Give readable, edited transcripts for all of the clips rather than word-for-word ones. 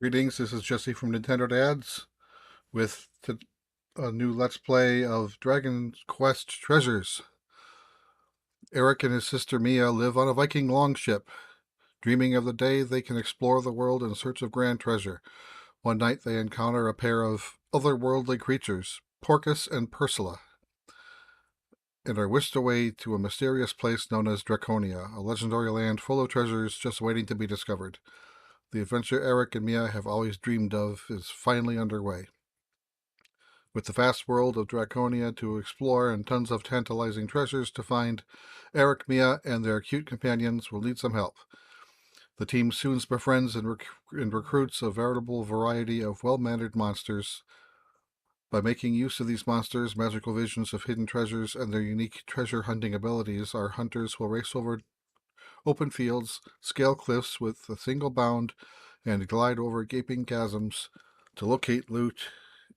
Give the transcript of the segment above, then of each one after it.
Greetings, this is Jesse from Nintendo Dads with a new Let's Play of Dragon Quest Treasures. Eric and his sister Mia live on a Viking longship, dreaming of the day they can explore the world in search of grand treasure. One night they encounter a pair of otherworldly creatures, Porcus and Persila, and are whisked away to a mysterious place known as Draconia, a legendary land full of treasures just waiting to be discovered. The adventure Eric and Mia have always dreamed of is finally underway. With the vast world of Draconia to explore and tons of tantalizing treasures to find, Eric, Mia, and their cute companions will need some help. The team soon befriends and recruits a veritable variety of well-mannered monsters. By making use of these monsters, magical visions of hidden treasures, and their unique treasure hunting abilities, our hunters will race over open fields, scale cliffs with a single bound, and glide over gaping chasms to locate loot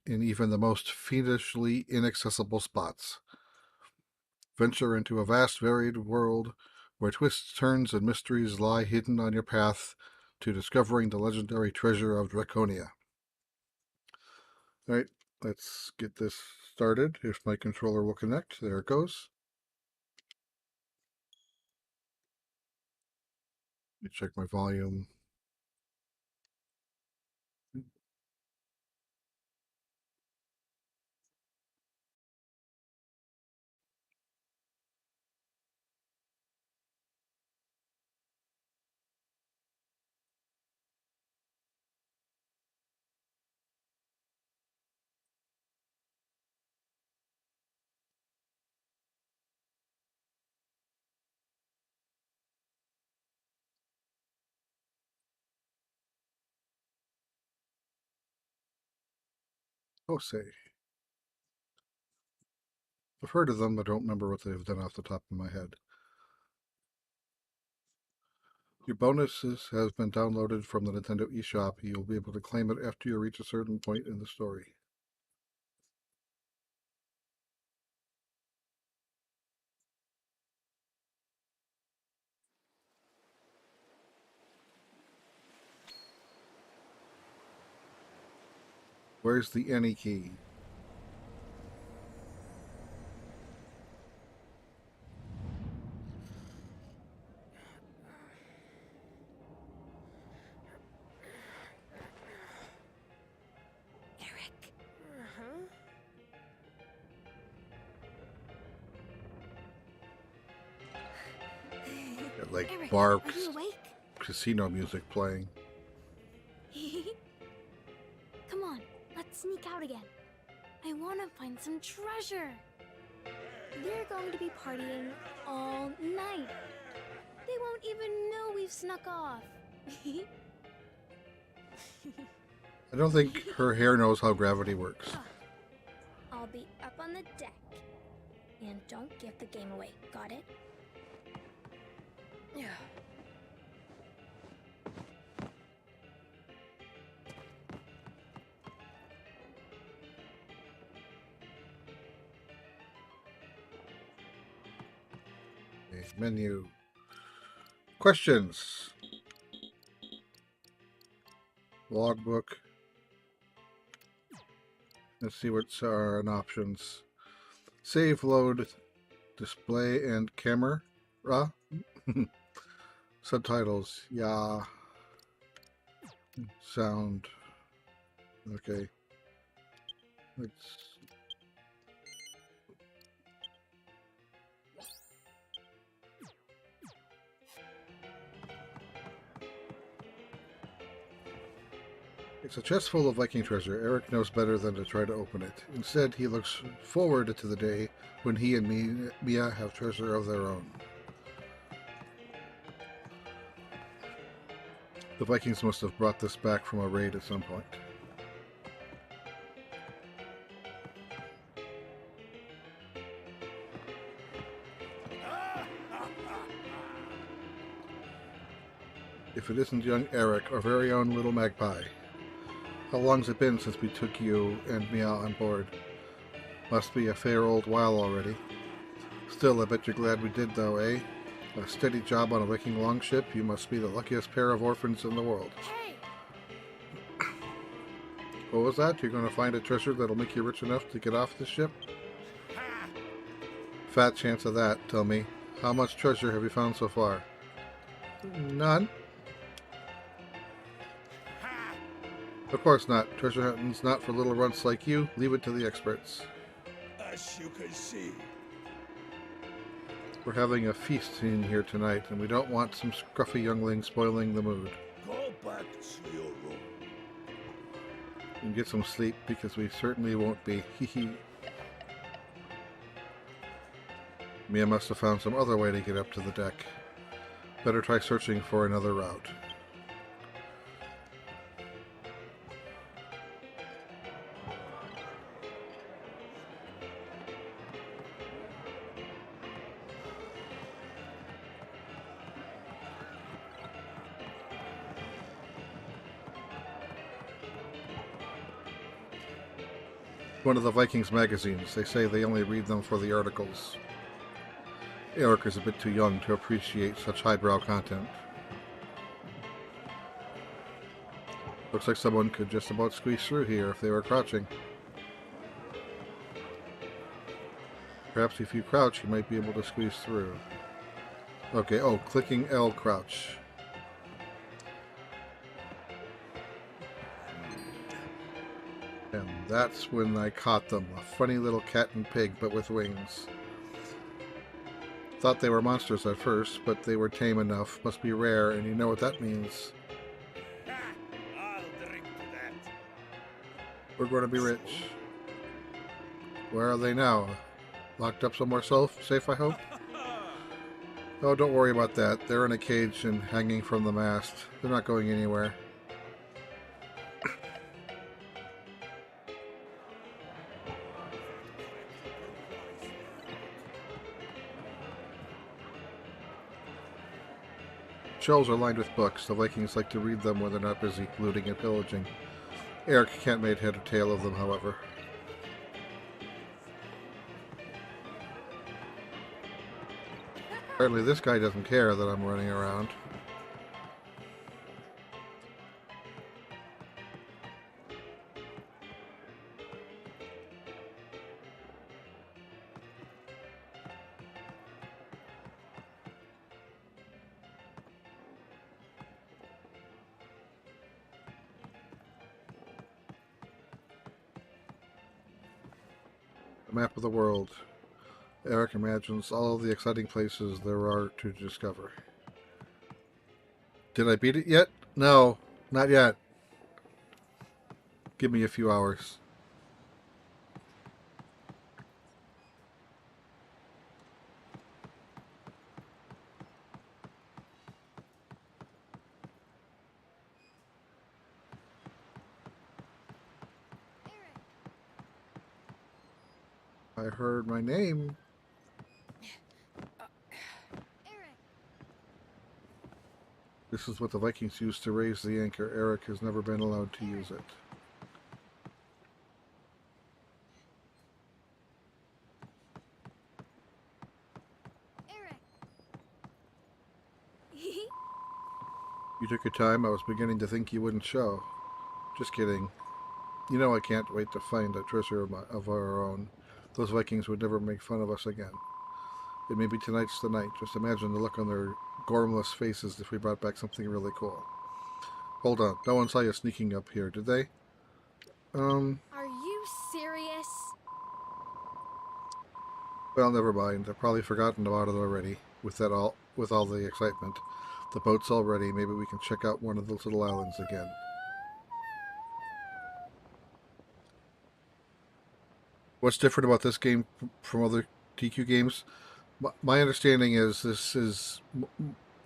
in even the most fiendishly inaccessible spots. Venture into a vast, varied world where twists, turns, and mysteries lie hidden on your path to discovering the legendary treasure of Draconia. All right, let's get this started. If my controller will connect, there it goes. Let me check my volume. Oh, say. I've heard of them, but I don't remember what they've done off the top of my head. Your bonuses has been downloaded from the Nintendo eShop. You'll be able to claim it after you reach a certain point in the story. Where's the any key? Eric. Got like Eric, bar are you awake? casino music playing. Come on, let's sneak out again. I want to find some treasure. They're going to be partying all night. They won't even know we've snuck off. I don't think her hair knows how gravity works. I'll be up on the deck. And don't give the game away, got it? Yeah. Okay, menu. Questions. Logbook. Let's see what's our options. Save, load, display, and camera. Subtitles. Yeah. Sound. Okay. Let's. It's a chest full of Viking treasure. Eric knows better than to try to open it. Instead, he looks forward to the day when he and Mia have treasure of their own. The Vikings must have brought this back from a raid at some point. If it isn't young Eric, our very own little magpie. How long's it been since we took you and Mia on board? Must be a fair old while already. Still, I bet you're glad we did, though, eh? A steady job on a Viking longship, you must be the luckiest pair of orphans in the world. Hey! What was that? You're going to find a treasure that'll make you rich enough to get off the ship? Fat chance of that, tell me. How much treasure have you found so far? None. Of course not. Treasure hunting's not for little runts like you. Leave it to the experts. As you can see. We're having a feast in here tonight, and we don't want some scruffy youngling spoiling the mood. Go back to your room. And get some sleep, because we certainly won't be. Hee. Mia must have found some other way to get up to the deck. Better try searching for another route. One of the Vikings magazines. They say they only read them for the articles. Eric is a bit too young to appreciate such highbrow content. Looks like someone could just about squeeze through here if they were crouching. Perhaps if you crouch, you might be able to squeeze through. Okay, oh, clicking L crouch. And that's when I caught them. A funny little cat and pig, but with wings. Thought they were monsters at first, but they were tame enough. Must be rare, and you know what that means. I'll drink to that. We're going to be rich. Where are they now? Locked up somewhere safe, I hope? Oh, don't worry about that. They're in a cage and hanging from the mast. They're not going anywhere. Shelves are lined with books. The Vikings like to read them when they're not busy looting and pillaging. Eric can't make head or tail of them, however. Apparently this guy doesn't care that I'm running around. A map of the world. Eric imagines all of the exciting places there are to discover. Did I beat it yet? No, not yet. Give me a few hours. I heard my name. Eric! This is what the Vikings used to raise the anchor. Eric has never been allowed to use it. Eric! You took your time. I was beginning to think you wouldn't show. Just kidding. You know I can't wait to find a treasure of our own. Those Vikings would never make fun of us again. And maybe tonight's the night. Just imagine the look on their gormless faces if we brought back something really cool. Hold on. No one saw you sneaking up here, did they? Are you serious? Well, never mind. I've probably forgotten about it already. With all the excitement. The boat's all ready. Maybe we can check out one of those little islands again. What's different about this game from other TQ games? My understanding is this is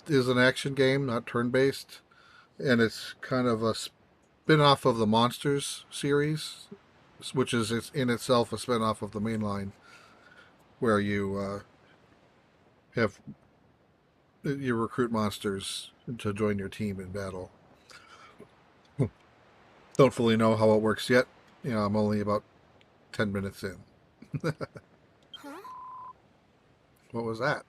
an action game, not turn-based, and it's kind of a spin-off of the Monsters series, which is in itself a spin-off of the mainline, where you recruit monsters to join your team in battle. Don't fully know how it works yet. You know, I'm only about 10 minutes in. Huh? What was that?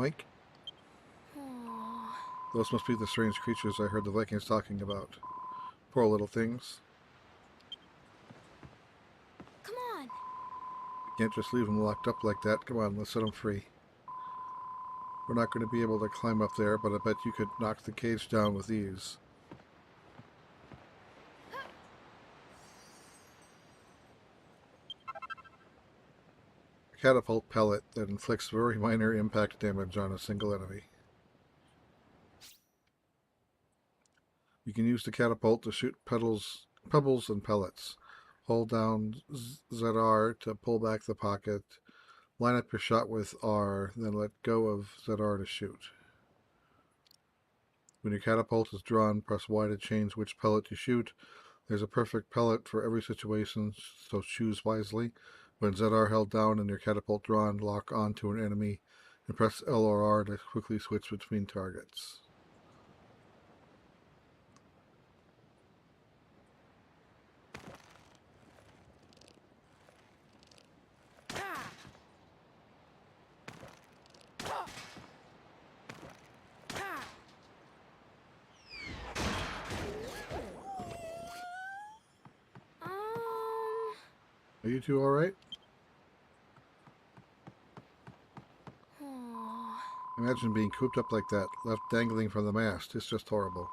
Oink. Aww. Those must be the strange creatures I heard the Vikings talking about. Poor little things. Come on. You can't just leave them locked up like that. Come on, let's set them free. We're not going to be able to climb up there, but I bet you could knock the cage down with ease. A catapult pellet that inflicts very minor impact damage on a single enemy. You can use the catapult to shoot pebbles and pellets. Hold down ZR to pull back the pocket. Line up your shot with R, then let go of ZR to shoot. When your catapult is drawn, press Y to change which pellet you shoot. There's a perfect pellet for every situation, so choose wisely. When ZR held down and your catapult drawn, lock onto an enemy and press L or R to quickly switch between targets. Are you two alright? Aww. Imagine being cooped up like that, left dangling from the mast. It's just horrible.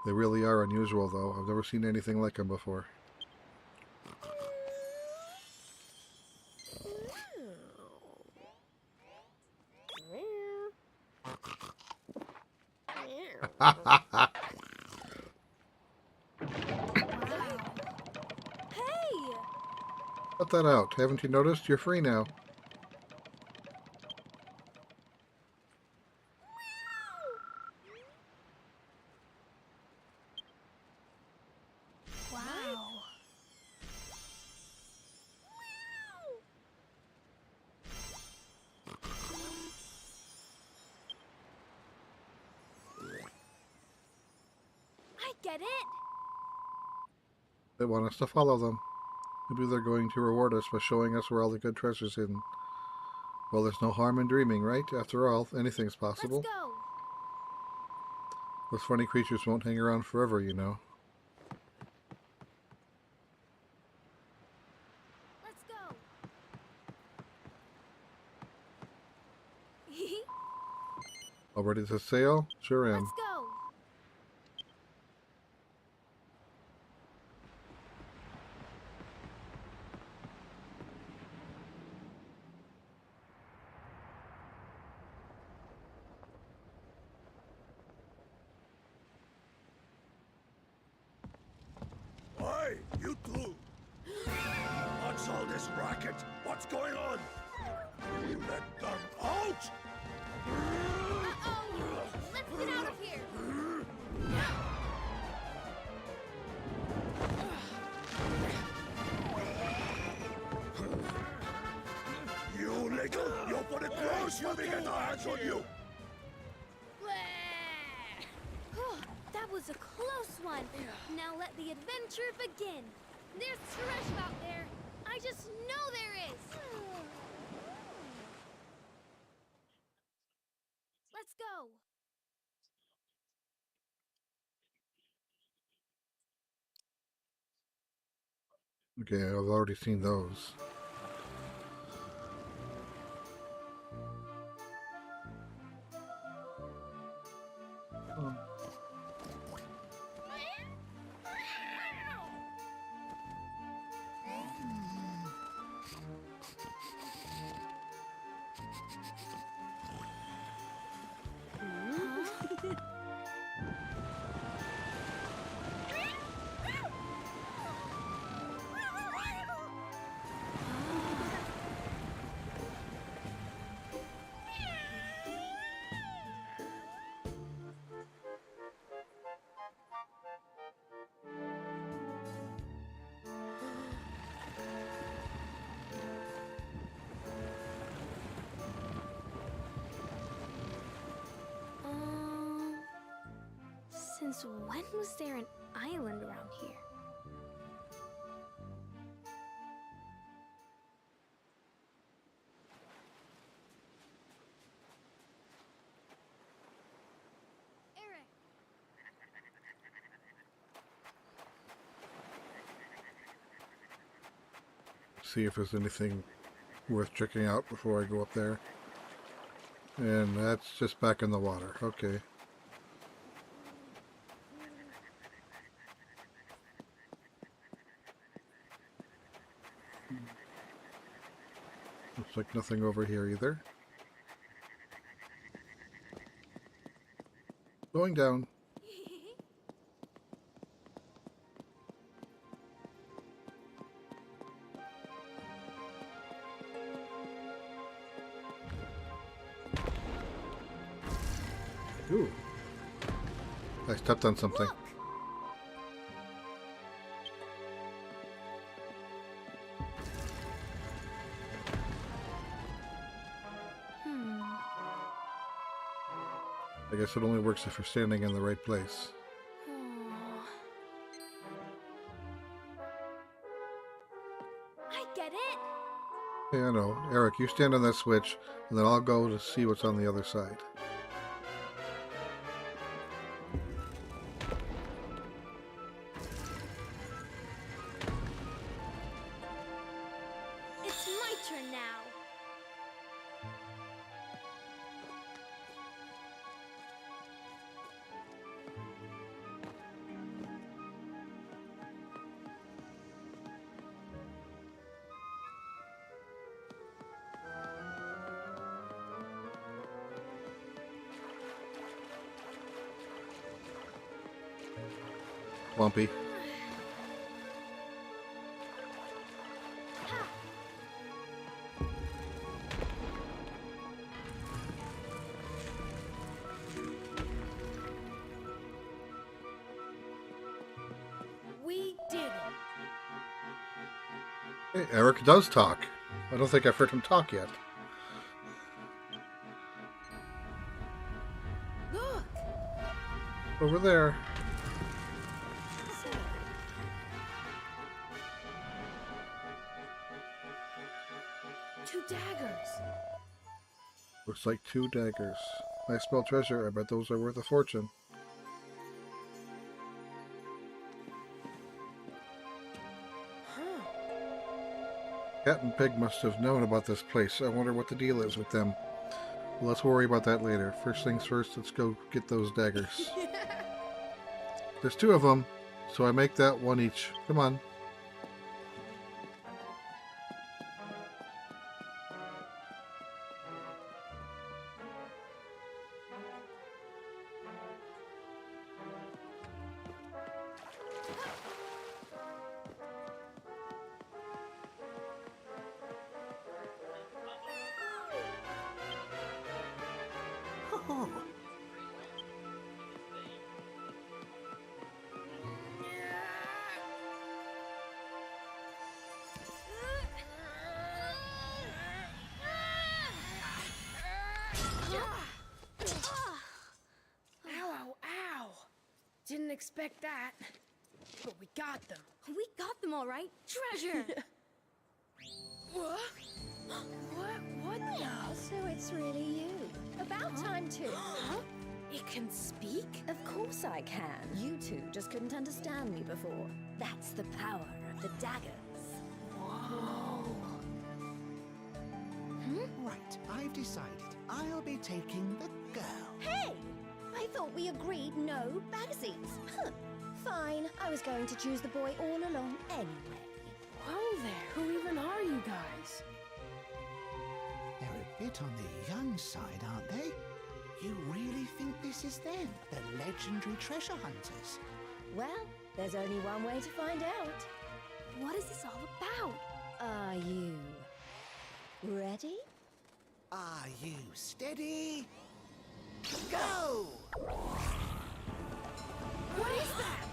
They really are unusual, though. I've never seen anything like them before. Hey! Cut that out. Haven't you noticed? You're free now. Wow. I get it. They want us to follow them. Maybe they're going to reward us by showing us where all the good treasure's hidden. Well, there's no harm in dreaming, right? After all, anything's possible. Let's go. Those funny creatures won't hang around forever, you know. Let's go. All ready to sail? Sure am. Let's go. Hey, you two! What's all this racket? What's going on? Let them out! Uh-oh. Let's get out of here. You little! You'll put it close when we get our hands on you! That was a close one. Now let the adventure begin. There's treasure out there. I just know there is. Let's go. Okay, I've already seen those. Since when was there an island around here? see if there's anything worth checking out before I go up there. And that's just back in the water. Okay. Looks like nothing over here either. Going down. Ooh. I stepped on something. Look! I guess it only works if you're standing in the right place. Oh. I get it. Hey, I know. Eric, you stand on that switch, and then I'll go to see what's on the other side. It's my turn now. Lumpy. Ha! We did it. Hey, Eric does talk. I don't think I've heard him talk yet. Look. Over there. Two daggers. Looks like 2 daggers. I smell treasure. I bet those are worth a fortune. Huh. Cat and Pig must have known about this place. I wonder what the deal is with them. Well, let's worry about that later. First things first, let's go get those daggers. There's 2 of them, so I make that 1 each. Come on. Oh, Ow, ow. Didn't expect that. But we got them. We got them all right. Treasure. What? What the? So it's really you. About time too. Huh? It can speak? Of course I can. You two just couldn't understand me before. That's the power of the daggers. Whoa. Right, I've decided. I'll be taking the girl. Hey! I thought we agreed no bagsies. Huh. Fine, I was going to choose the boy all along anyway. Whoa there. Who even are you guys? They're a bit on the young side, aren't they? You really think this is them, the legendary treasure hunters? Well, there's only one way to find out. What is this all about? Are you ready? Are you steady? Go! What is that?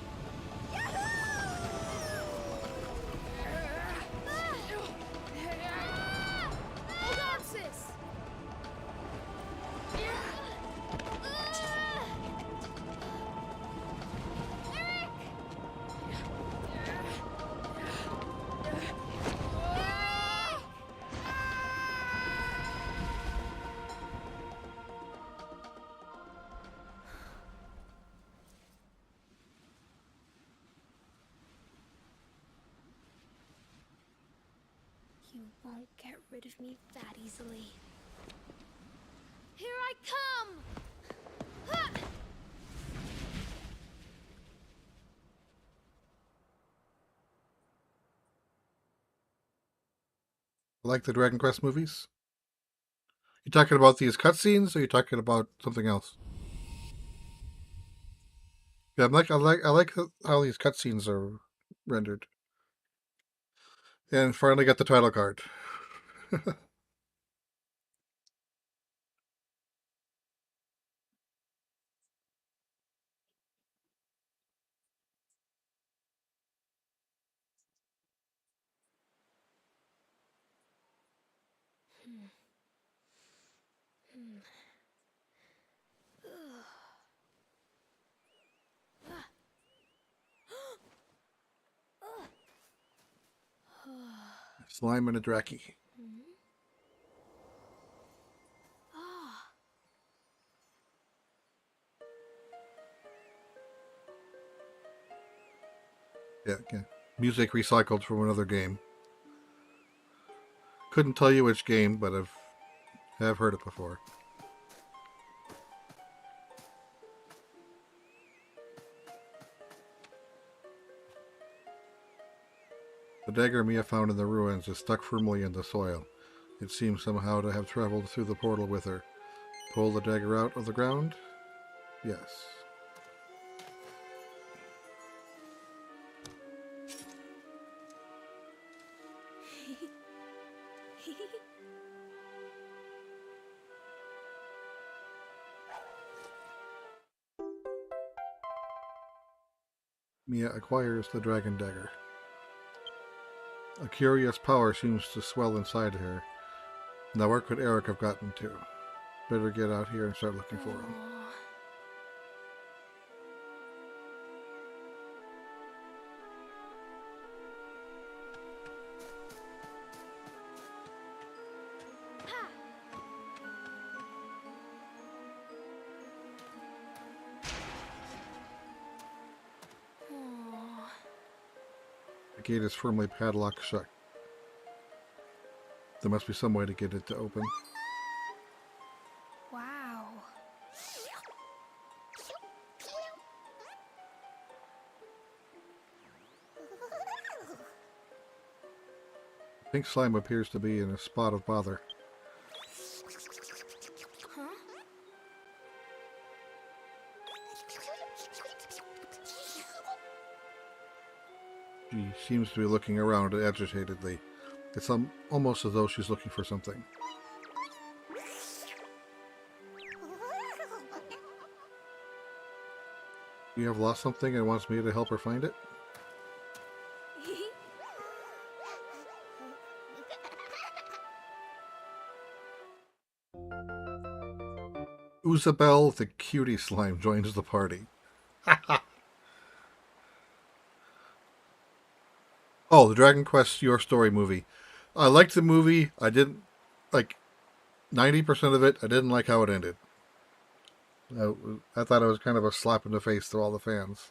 Hold on, sis. Eric! You won't get rid of me that easily. Here I come! Ha! Like the Dragon Quest movies? You talking about these cutscenes, or you talking about something else? Yeah, I like how these cutscenes are rendered. And finally got the title card. Slime and a Draki. Yeah. Music recycled from another game. Couldn't tell you which game, but have heard it before. The dagger Mia found in the ruins is stuck firmly in the soil. It seems somehow to have traveled through the portal with her. Pull the dagger out of the ground? Yes. Mia acquires the dragon dagger. A curious power seems to swell inside her. Now where could Eric have gotten to? Better get out here and start looking for him. The gate is firmly padlocked shut. There must be some way to get it to open. Wow. Pink slime appears to be in a spot of bother. Huh? She seems to be looking around agitatedly. It's almost as though she's looking for something. You have lost something and wants me to help her find it? Uzabel the cutie slime joins the party. Oh, the Dragon Quest Your Story movie. I liked the movie. I didn't like 90% of it. I didn't like how it ended. I thought it was kind of a slap in the face to all the fans.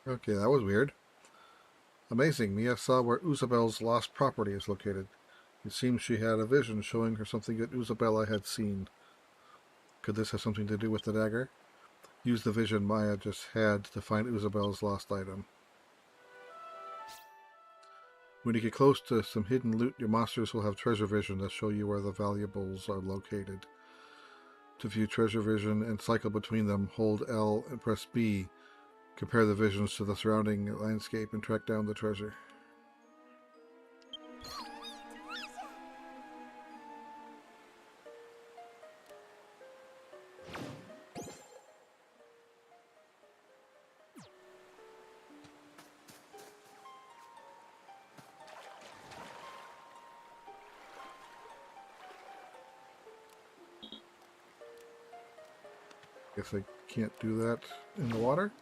Okay, that was weird. Amazing. Mia saw where Uzabel's lost property is located. It seems she had a vision showing her something that Uzabella had seen. Could this have something to do with the dagger? Use the vision Maya just had to find Uzabel's lost item. When you get close to some hidden loot, your monsters will have treasure vision that show you where the valuables are located. To view treasure vision and cycle between them, hold L and press B. Compare the visions to the surrounding landscape and track down the treasure. Guess I can't do that in the water.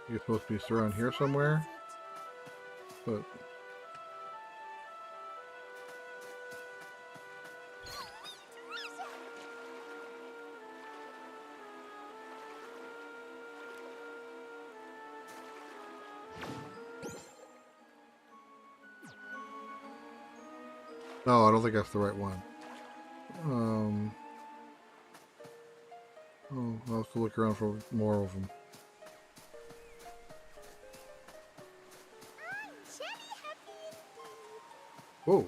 You're supposed to be around here somewhere, but no, I don't think that's the right one. Oh, I'll have to look around for more of them. Whoa.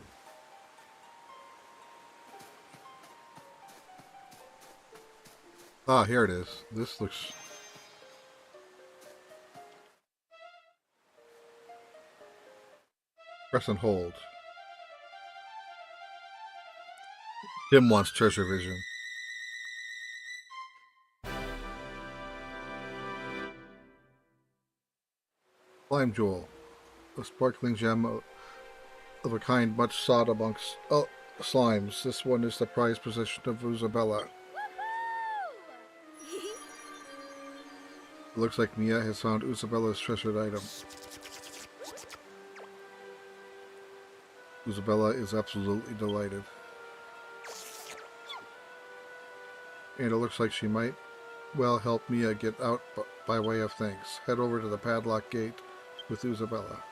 Ah, here it is. This looks... Press and hold. Tim wants treasure vision. Slime jewel. A sparkling gem of a kind much sought amongst slimes. This one is the prized possession of Isabella. It looks like Mia has found Isabella's treasured item. Isabella is absolutely delighted. And it looks like she might well help Mia get out by way of thanks. Head over to the padlock gate with Isabella.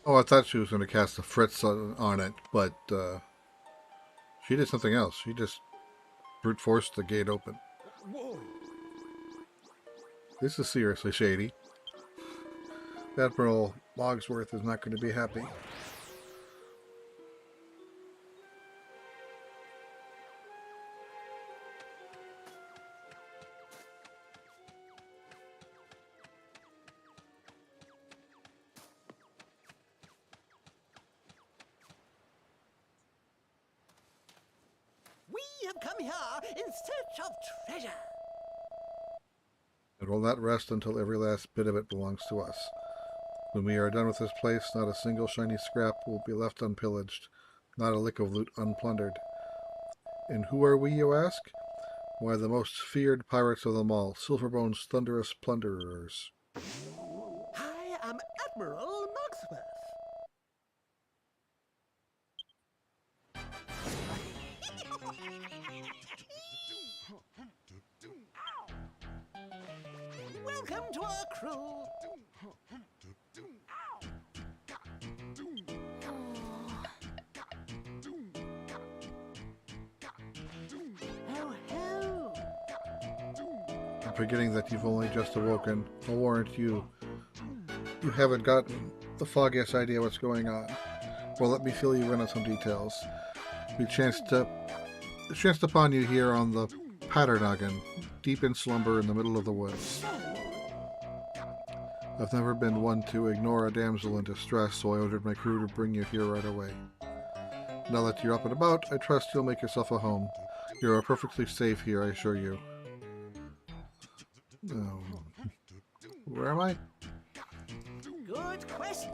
Oh, I thought she was going to cast a Fritz on it, but she did something else. She just brute forced the gate open. Whoa! This is seriously shady. Admiral Logsworth is not going to be happy. We have come here in search of treasure. It will not rest until every last bit of it belongs to us. When we are done with this place, not a single shiny scrap will be left unpillaged, not a lick of loot unplundered. And who are we, you ask? Why, the most feared pirates of them all, Silverbone's thunderous plunderers. I am Admiral Mogsworth. Welcome to our crew. Oh, ho. I'm forgetting that you've only just awoken. I'll warrant you. You haven't gotten the foggiest idea what's going on. Well, let me fill you in on some details. We chanced upon you here on the Patternoggin, deep in slumber in the middle of the woods. I've never been one to ignore a damsel in distress, so I ordered my crew to bring you here right away. Now that you're up and about, I trust you'll make yourself a home. You are perfectly safe here, I assure you. Where am I? Good question.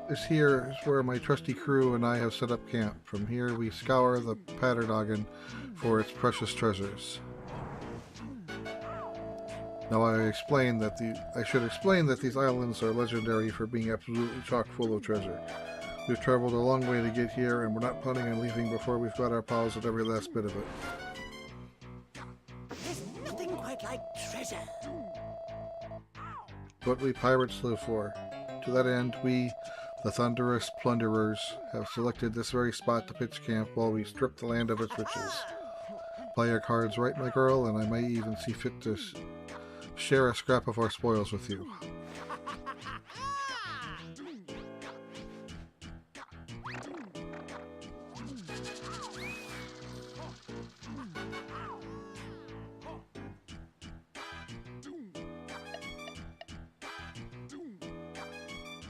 This here is where my trusty crew and I have set up camp. From here we scour the Patternoggin for its precious treasures. Now I should explain that these islands are legendary for being absolutely chock full of treasure. We've traveled a long way to get here, and we're not planning on leaving before we've got our paws at every last bit of it. There's nothing quite like treasure. What we pirates live for. To that end, we, the thunderous plunderers, have selected this very spot to pitch camp while we strip the land of its riches. Play your cards right, my girl, and I may even see fit to share a scrap of our spoils with you.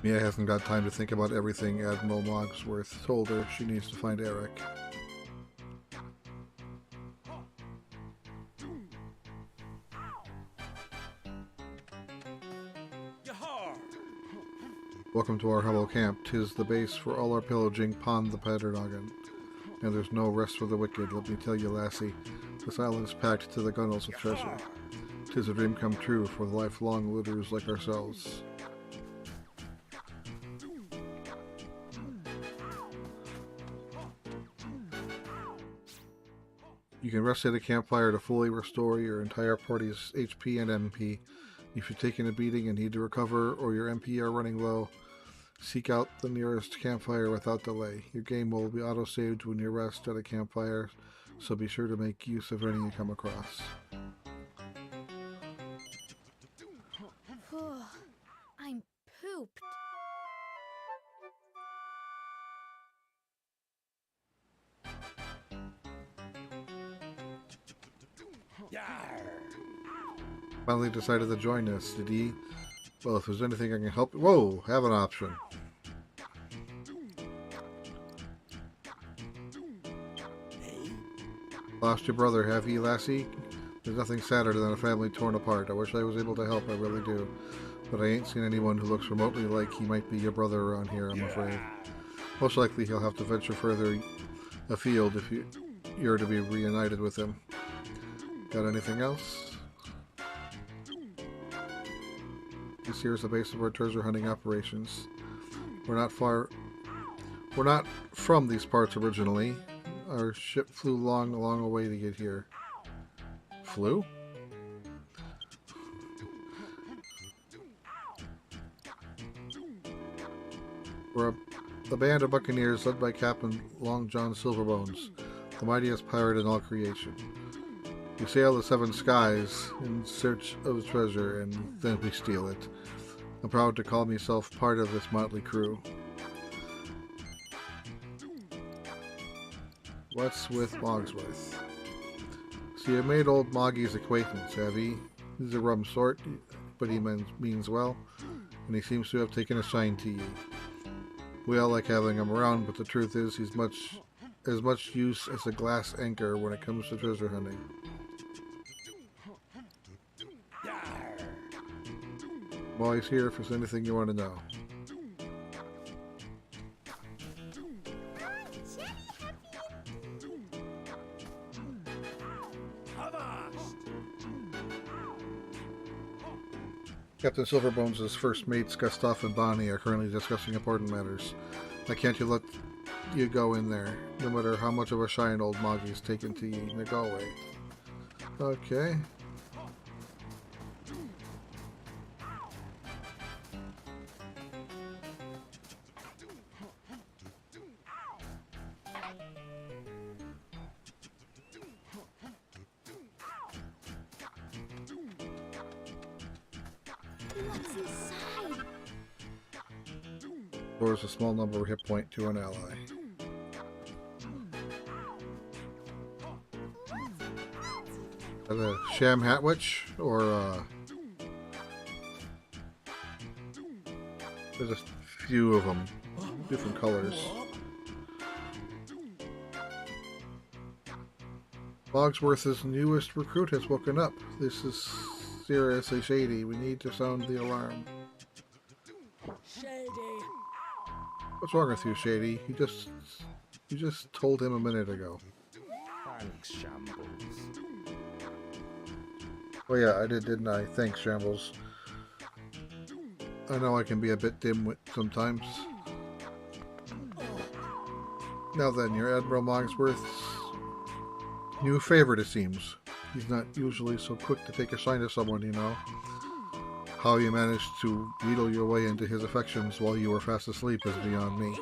Mia hasn't got time to think about everything Admiral Mogsworth told her. She needs to find Eric. Yahar! Welcome to our humble camp. 'Tis the base for all our pillaging pond the Paternoggin. And there's no rest for the wicked, let me tell you, lassie. This island's packed to the gunwales with treasure. 'Tis a dream come true for the lifelong looters like ourselves. You can rest at a campfire to fully restore your entire party's HP and MP. If you're taking a beating and need to recover, or your MP are running low, seek out the nearest campfire without delay. Your game will be auto-saved when you rest at a campfire, so be sure to make use of any you come across. I'm pooped. Finally decided to join us, did he? Well, if there's anything I can help... Whoa! Have an option. Lost your brother, have ye, lassie? There's nothing sadder than a family torn apart. I wish I was able to help, I really do. But I ain't seen anyone who looks remotely like he might be your brother around here, I'm afraid. Most likely he'll have to venture further afield if you're to be reunited with him. Got anything else? This here is the base of our treasure hunting operations. We're not from these parts originally. Our ship flew long a way to get here. Flew? We're a band of buccaneers led by Captain Long John Silverbones, the mightiest pirate in all creation. We sail the seven skies in search of treasure, and then we steal it. I'm proud to call myself part of this motley crew. What's with Mogsworth? So you made old Moggie's acquaintance, have ye? He's a rum sort, but he means well, and he seems to have taken a shine to ye. We all like having him around, but the truth is he's as much use as a glass anchor when it comes to treasure hunting. I'm always here if there's anything you want to know. Captain Silverbones' first mates, Gustav and Bonnie, are currently discussing important matters. I can't let you go in there, no matter how much of a shine old Moggie's taken to ye. Now go away. Okay. What's inside? Restores a small number of hit point to an ally. Is that a sham hat witch? Or there's a few of them, different colors. Mogsworth's newest recruit has woken up. This is seriously shady. We need to sound the alarm. Shady. What's wrong with you, Shady? You just told him a minute ago. Thanks, Shambles. Oh yeah, I did, didn't I? Thanks, Shambles. I know I can be a bit dim-wit sometimes. Now then, you're Admiral Mogsworth's new favorite, it seems. He's not usually so quick to take a shine to someone, you know. How you managed to wheedle your way into his affections while you were fast asleep is beyond me.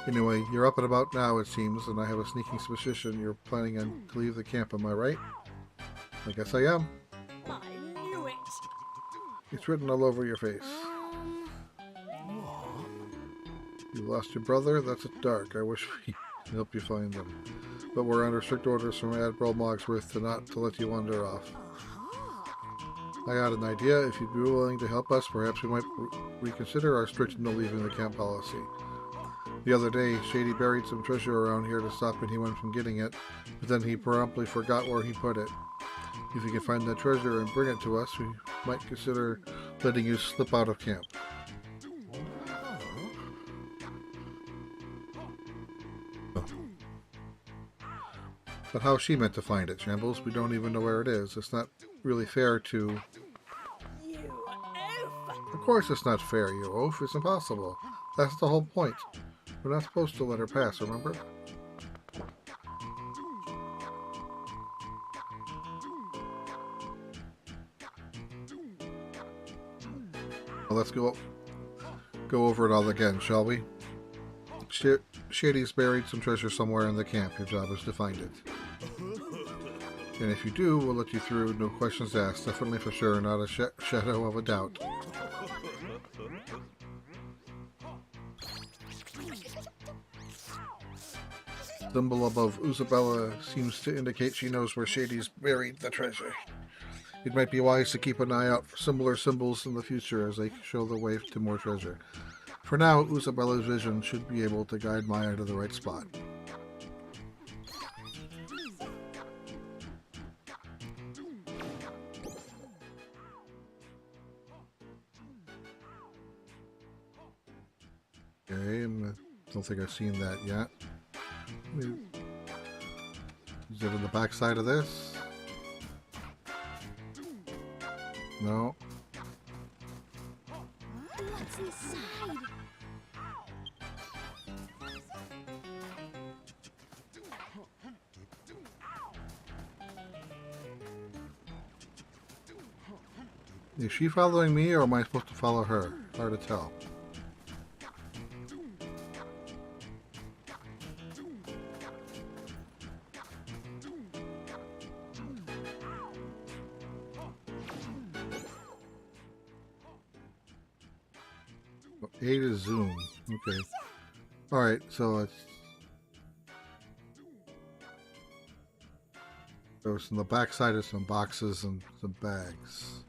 Anyway, you're up and about now, it seems, and I have a sneaking suspicion you're planning on to leave the camp, am I right? I guess I am. I knew it. It's written all over your face. You lost your brother? That's dark. I wish we could help you find them. But we're under strict orders from Admiral Mogsworth not to let you wander off. I got an idea. If you'd be willing to help us, perhaps we might reconsider our strict no leaving the camp policy. The other day, Shady buried some treasure around here to stop anyone from getting it, but then he promptly forgot where he put it. If you can find that treasure and bring it to us, we might consider letting you slip out of camp. But how's she meant to find it, Shambles? We don't even know where it is. It's not really fair to... Of course it's not fair, you oaf. It's impossible. That's the whole point. We're not supposed to let her pass, remember? Well, let's go over it all again, shall we? Shady's buried some treasure somewhere in the camp. Your job is to find it. And if you do, we'll let you through. No questions asked. Definitely for sure, not a shadow of a doubt. Symbol above Isabella seems to indicate she knows where Shady's buried the treasure. It might be wise to keep an eye out for similar symbols in the future as they show the way to more treasure. For now, Isabella's vision should be able to guide Maya to the right spot. Okay, I don't think I've seen that yet. Is it on the back side of this? No. What's inside? Is she following me, or am I supposed to follow her? Hard to tell. A to zoom. Okay. Alright, so it's on the back side of some boxes and some bags.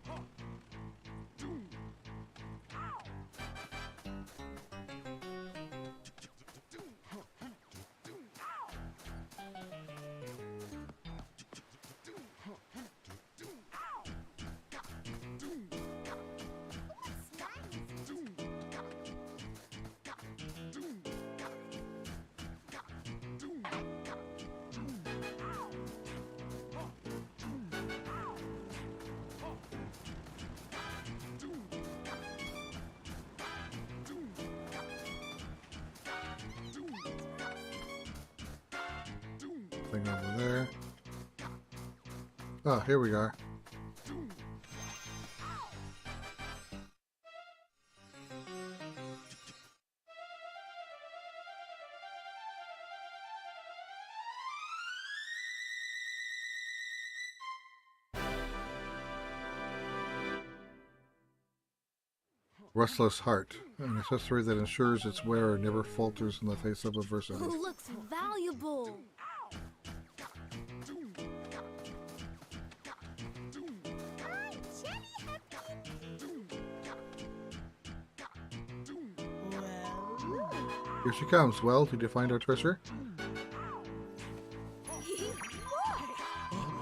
Thing over there. Oh, here we are. Restless Heart, an accessory that ensures its wearer never falters in the face of adversity. Looks valuable. Here she comes. Well, did you find our treasure?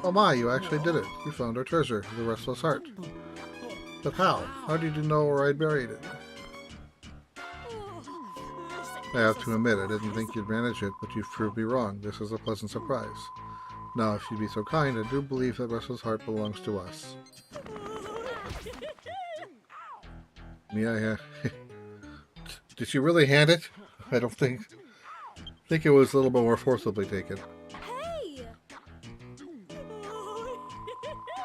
Oh my, you actually did it. You found our treasure, the Restless Heart. But how? How did you know where I'd buried it? I have to admit, I didn't think you'd manage it, but you've proved me wrong. This is a pleasant surprise. Now, if you'd be so kind, I do believe that Restless Heart belongs to us. Yeah. Did she really hand it? I don't think... I think it was a little bit more forcibly taken. Hey!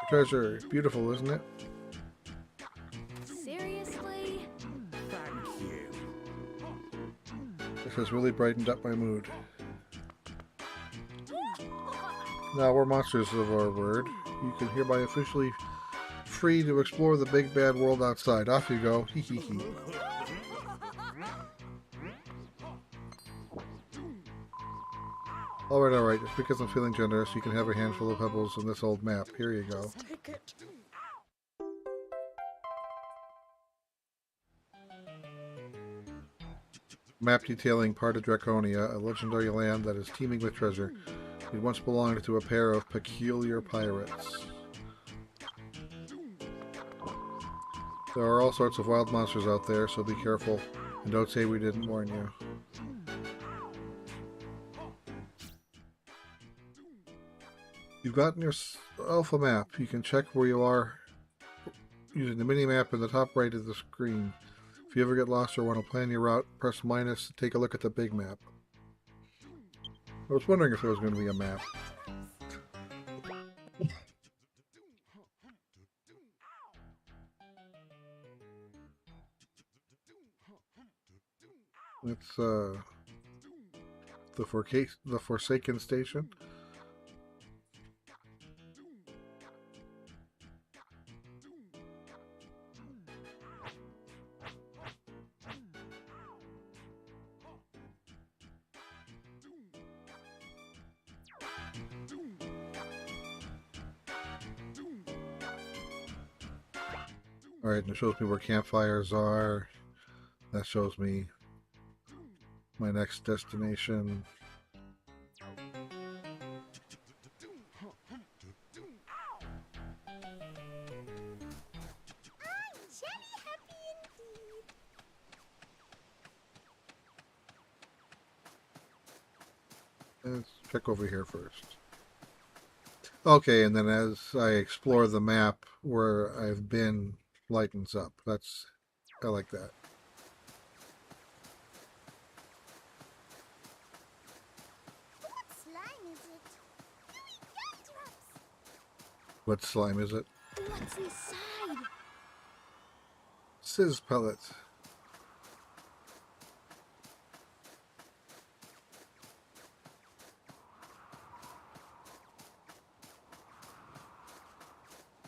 Treasure. Beautiful, isn't it? Seriously? Thank you. This has really brightened up my mood. Now we're monsters of our word. You can hereby officially free to explore the big bad world outside. Off you go. Hee hee hee. Alright, just because I'm feeling generous, you can have a handful of pebbles in this old map. Here you go. Take it. Map detailing part of Draconia, a legendary land that is teeming with treasure. It once belonged to a pair of peculiar pirates. There are all sorts of wild monsters out there, so be careful, and don't say we didn't warn you. You've gotten yourself a map. You can check where you are using the mini-map in the top right of the screen. If you ever get lost or want to plan your route, press minus to take a look at the big map. I was wondering if there was going to be a map. It's the Forsaken Station. Alright, and it shows me where campfires are. That shows me my next destination. Let's check over here first. Okay, and then as I explore the map where I've been, lightens up. I like that. What slime is it? Gumdrops! What slime is it? What's inside? Sizz pellets.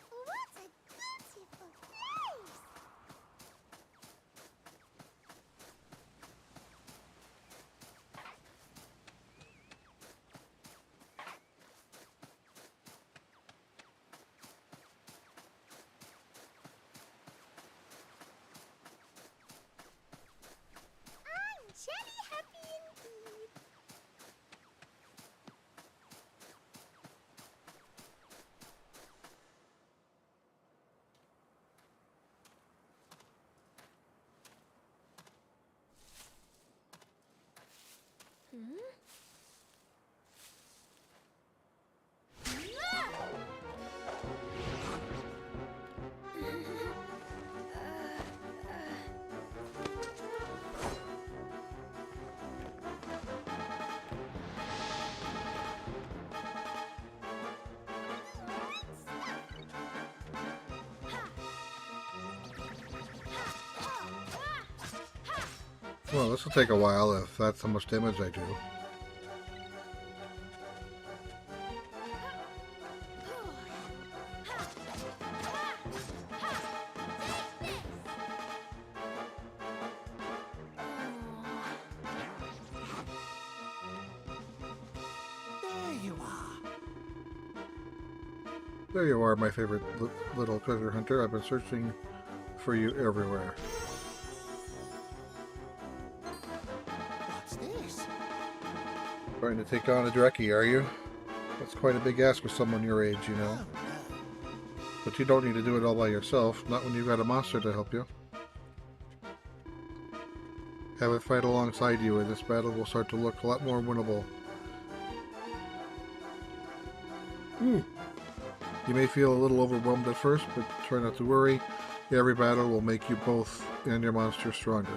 What a beautiful place! I'm jelly happy indeed. Well, this will take a while if that's how much damage I do. There you are. There you are, my favorite little treasure hunter. I've been searching for you everywhere. What's this? Trying to take on a Dreki, are you? That's quite a big ask for someone your age, you know. Oh, no. But you don't need to do it all by yourself, not when you've got a monster to help you. Have it fight alongside you, and this battle will start to look a lot more winnable. You may feel a little overwhelmed at first, but try not to worry. Every battle will make you both and your monster stronger.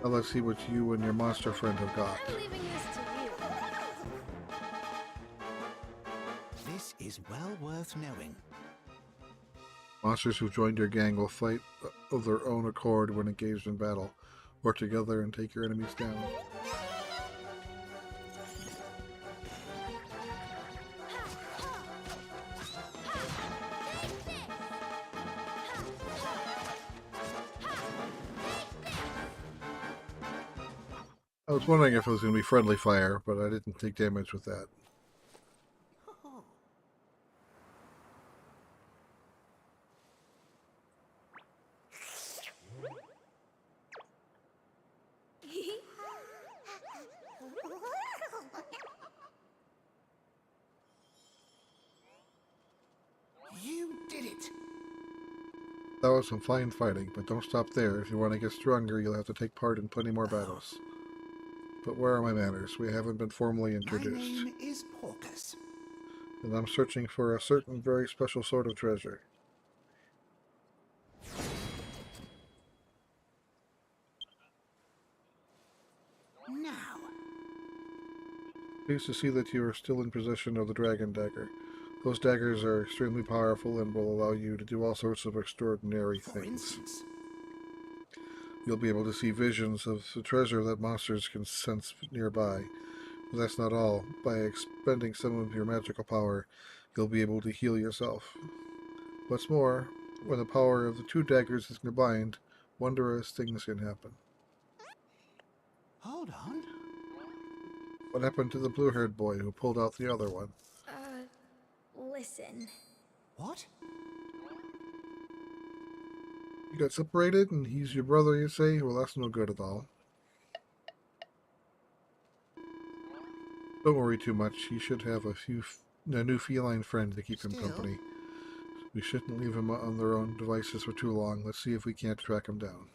Now, Now let's see what you and your monster friend have got. I'm leaving this to you. this is well worth knowing. Monsters who joined your gang will fight of their own accord when engaged in battle. Work together and take your enemies down. I was wondering if it was going to be friendly fire, but I didn't take damage with that. You did it! That was some fine fighting, but don't stop there. If you want to get stronger, you'll have to take part in plenty more battles. But where are my manners? We haven't been formally My introduced. name is Porcus. And I'm searching for a certain very special sort of treasure. Now, Pleased to see that you are still in possession of the Dragon Dagger. Those daggers are extremely powerful and will allow you to do all sorts of extraordinary for things. instance, You'll be able to see visions of the treasure that monsters can sense nearby. But that's not all. By expending some of your magical power, you'll be able to heal yourself. What's more, when the power of the two daggers is combined, wondrous things can happen. hold on. What happened to the blue-haired boy who pulled out the other one? Listen. What? You got separated and he's your brother, you say? Well, that's no good at all. Don't worry too much. He should have a new feline friend to keep him Still? company. We shouldn't leave him on their own devices for too long. Let's see if we can't track him down.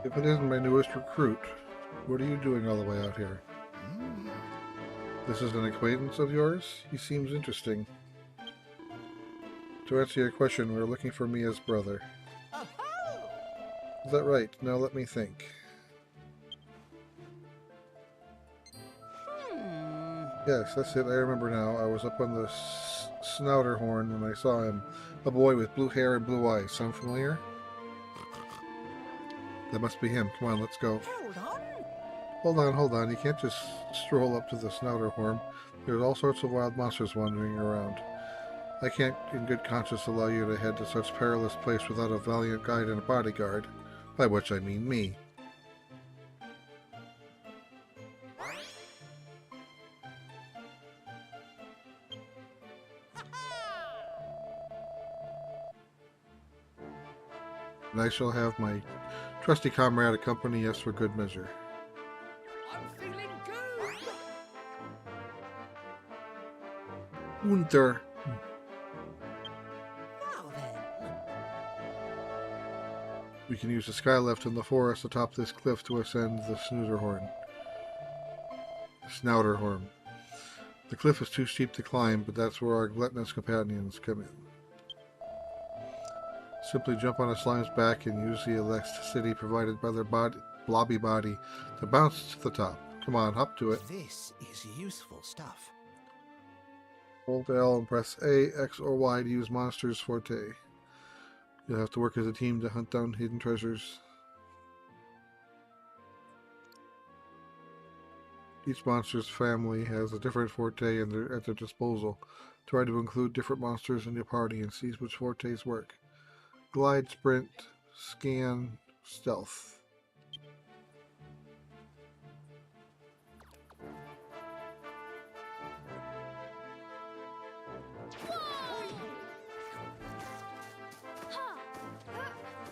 If it isn't my newest recruit, what are you doing all the way out here? This is an acquaintance of yours? He seems interesting. To answer your question, we're looking for Mia's brother. Is that right? Now let me think. Yes, that's it. I remember now. I was up on the Snouterhorn and I saw him. A boy with blue hair and blue eyes. Sound familiar? That must be him. Come on, let's go. Hold on. You can't just stroll up to the Snouterhorn. There's all sorts of wild monsters wandering around. I can't, in good conscience, allow you to head to such perilous place without a valiant guide and a bodyguard. By which I mean me. And I shall have my trusty comrade accompany us for good measure. I'm feeling good. Gunther. Now then. We can use the skylift in the forest atop this cliff to ascend the Snouterhorn. The cliff is too steep to climb, but that's where our gluttonous companions come in. Simply jump on a slime's back and use the elasticity provided by their blobby body to bounce to the top. Come on, hop to it. This is useful stuff. Hold L and press A, X, or Y to use Monsters Forte. You'll have to work as a team to hunt down hidden treasures. Each monster's family has a different forte at their disposal. Try to include different monsters in your party and see which fortes work. Glide, sprint, scan, stealth.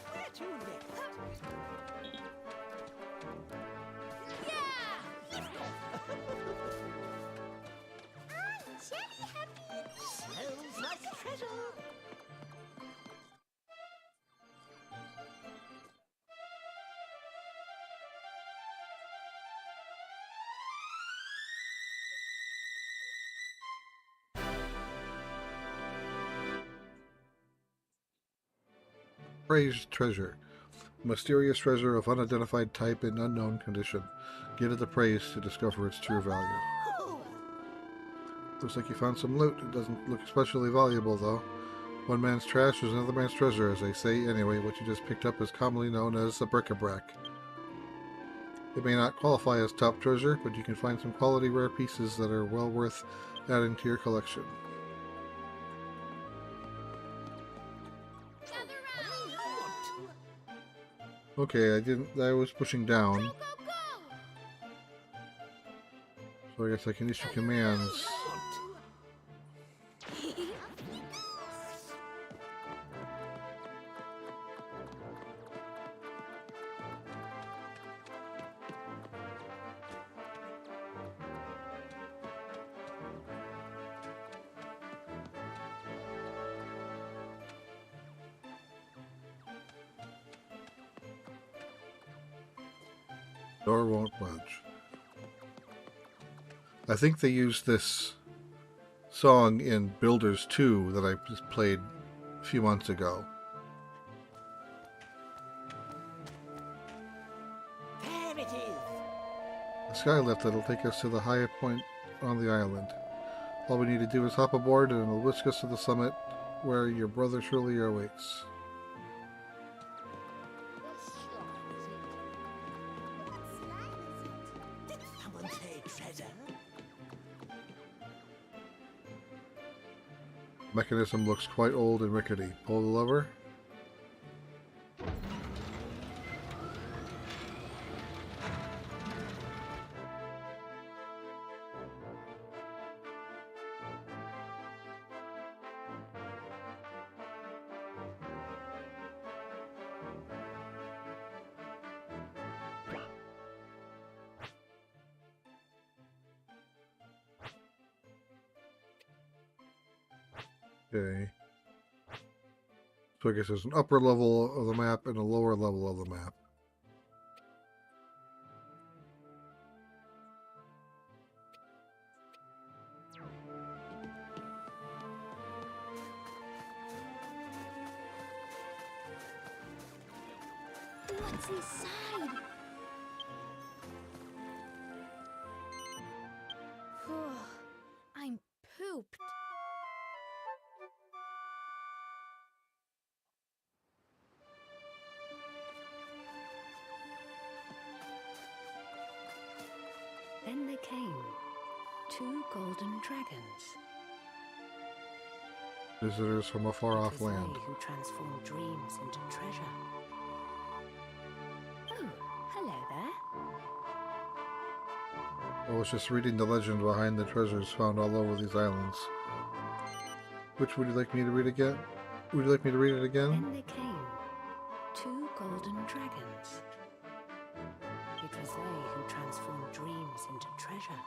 Where to next? Smells like treasure. Praised treasure. Mysterious treasure of unidentified type and unknown condition. Get it appraised to discover its true value. Looks like you found some loot. It doesn't look especially valuable, though. One man's trash is another man's treasure, as they say. Anyway, what you just picked up is commonly known as a bric-a-brac. It may not qualify as top treasure, but you can find some quality rare pieces that are well worth adding to your collection. Okay, I was pushing down. So I guess I can issue commands. Door won't budge. I think they used this song in Builders 2 that I just played a few months ago. There it is. The skylift that'll take us to the highest point on the island. All we need to do is hop aboard and it'll whisk us to the summit where your brother surely awaits. Did someone say treasure? Mechanism looks quite old and rickety. Pull the lever. Okay. So I guess there's an upper level of the map and a lower level of the map. What's inside? I'm pooped. Then there came 2 golden dragons. Visitors from a far-off It was land. they who transformed dreams into treasure. Oh, hello there. I was just reading the legend behind the treasures found all over these islands. Which would you like me to read again? Would you like me to read it again? Then there came 2 golden dragons. It was they who transformed dreams into treasure.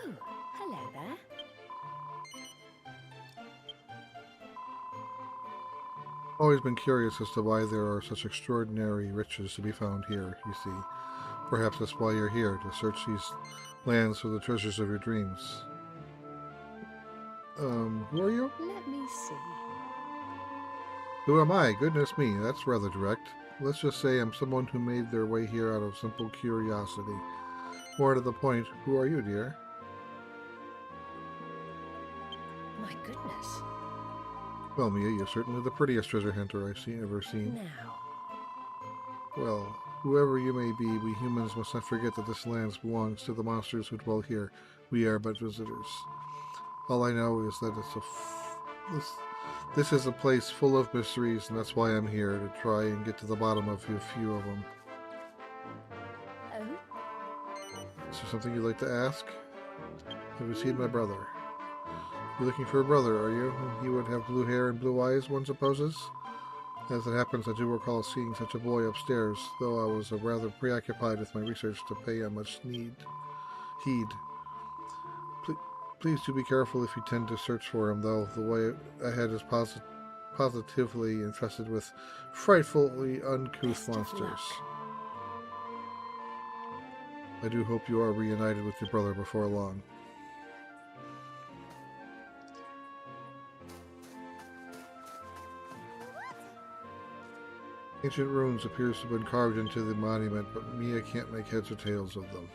Oh, hello there. Always been curious as to why there are such extraordinary riches to be found here, you see. Perhaps that's why you're here, to search these lands for the treasures of your dreams. Who are you? Let me see. Who am I? Goodness me, that's rather direct. Let's just say I'm someone who made their way here out of simple curiosity. More to the point, who are you, dear? My goodness. Well, Mia, you're certainly the prettiest treasure hunter I've ever seen. Now, Well, whoever you may be, we humans must not forget that this land belongs to the monsters who dwell here. We are but visitors. All I know is that this is a place full of mysteries, and that's why I'm here, to try and get to the bottom of a few of them. oh, Is there something you'd like to ask? Have you seen my brother? You're looking for a brother, are you? He would have blue hair and blue eyes, one supposes? As it happens, I do recall seeing such a boy upstairs, though I was rather preoccupied with my research to pay him much heed. Please do be careful if you tend to search for him, though. The way ahead is positively infested with frightfully uncouth Best of monsters. luck. I do hope you are reunited with your brother before long. Ancient runes appears to have been carved into the monument, but Mia can't make heads or tails of them.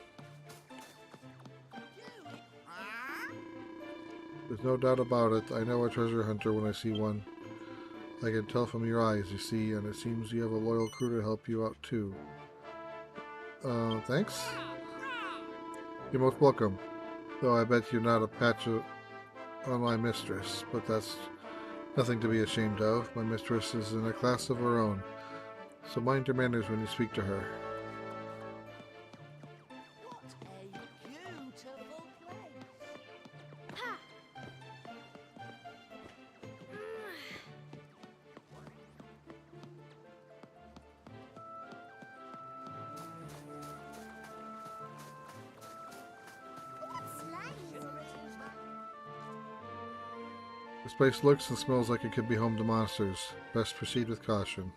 There's no doubt about it. I know a treasure hunter when I see one. I can tell from your eyes, you see, and it seems you have a loyal crew to help you out too. Thanks? You're most welcome. Though I bet you're not a patch on my mistress, but that's nothing to be ashamed of. My mistress is in a class of her own, so mind your manners when you speak to her. What a beautiful place. Ha! This place looks and smells like it could be home to monsters. Best proceed with caution.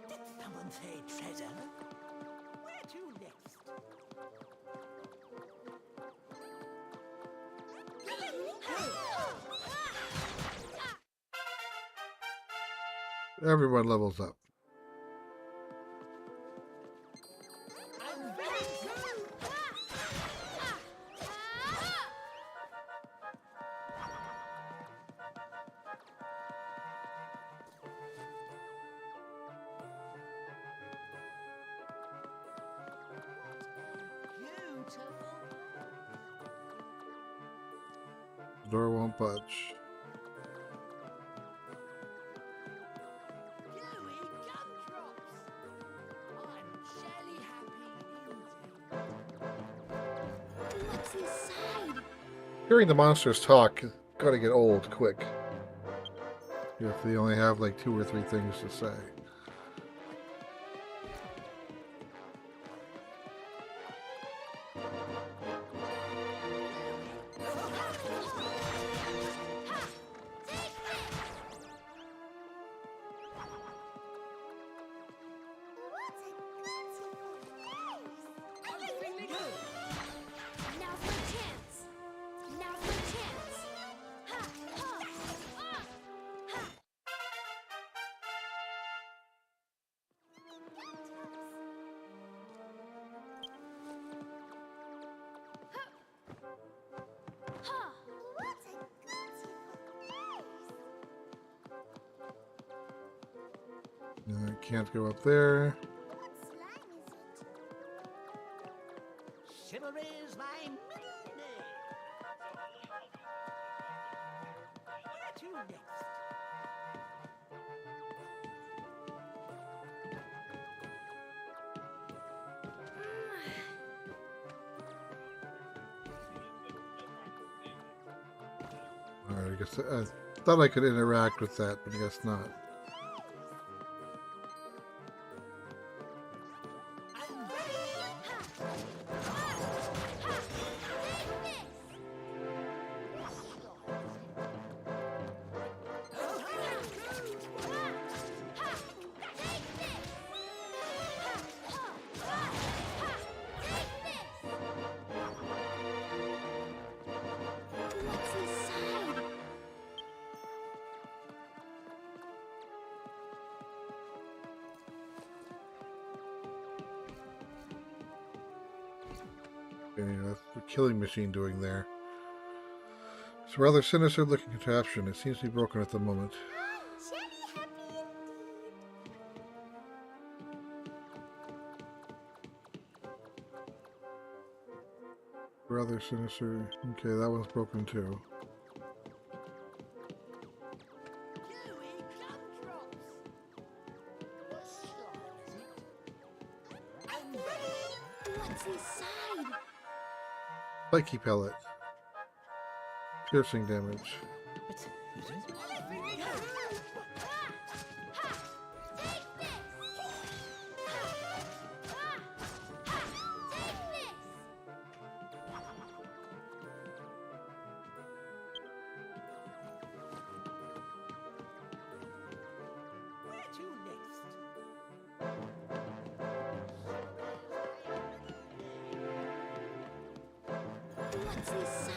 Did someone say treasure? Where to next? Everyone levels up. The door won't budge. What's inside? Hearing the monsters talk is gotta get old quick. If they only have like 2 or 3 things to say. Now's my chance. Now's my chance. Ha! Ha! Ha! Ha! What a I can't go up there. Chivalry's my middle name. Where to next? Alright, I guess I thought I could interact with that, but I guess not. What's inside? Okay, that's the killing machine doing there. It's a rather sinister looking contraption. It seems to be broken at the moment. Rather sinister. Okay, that one's broken too. What's inside? Spiky pellet. Piercing damage. What's inside?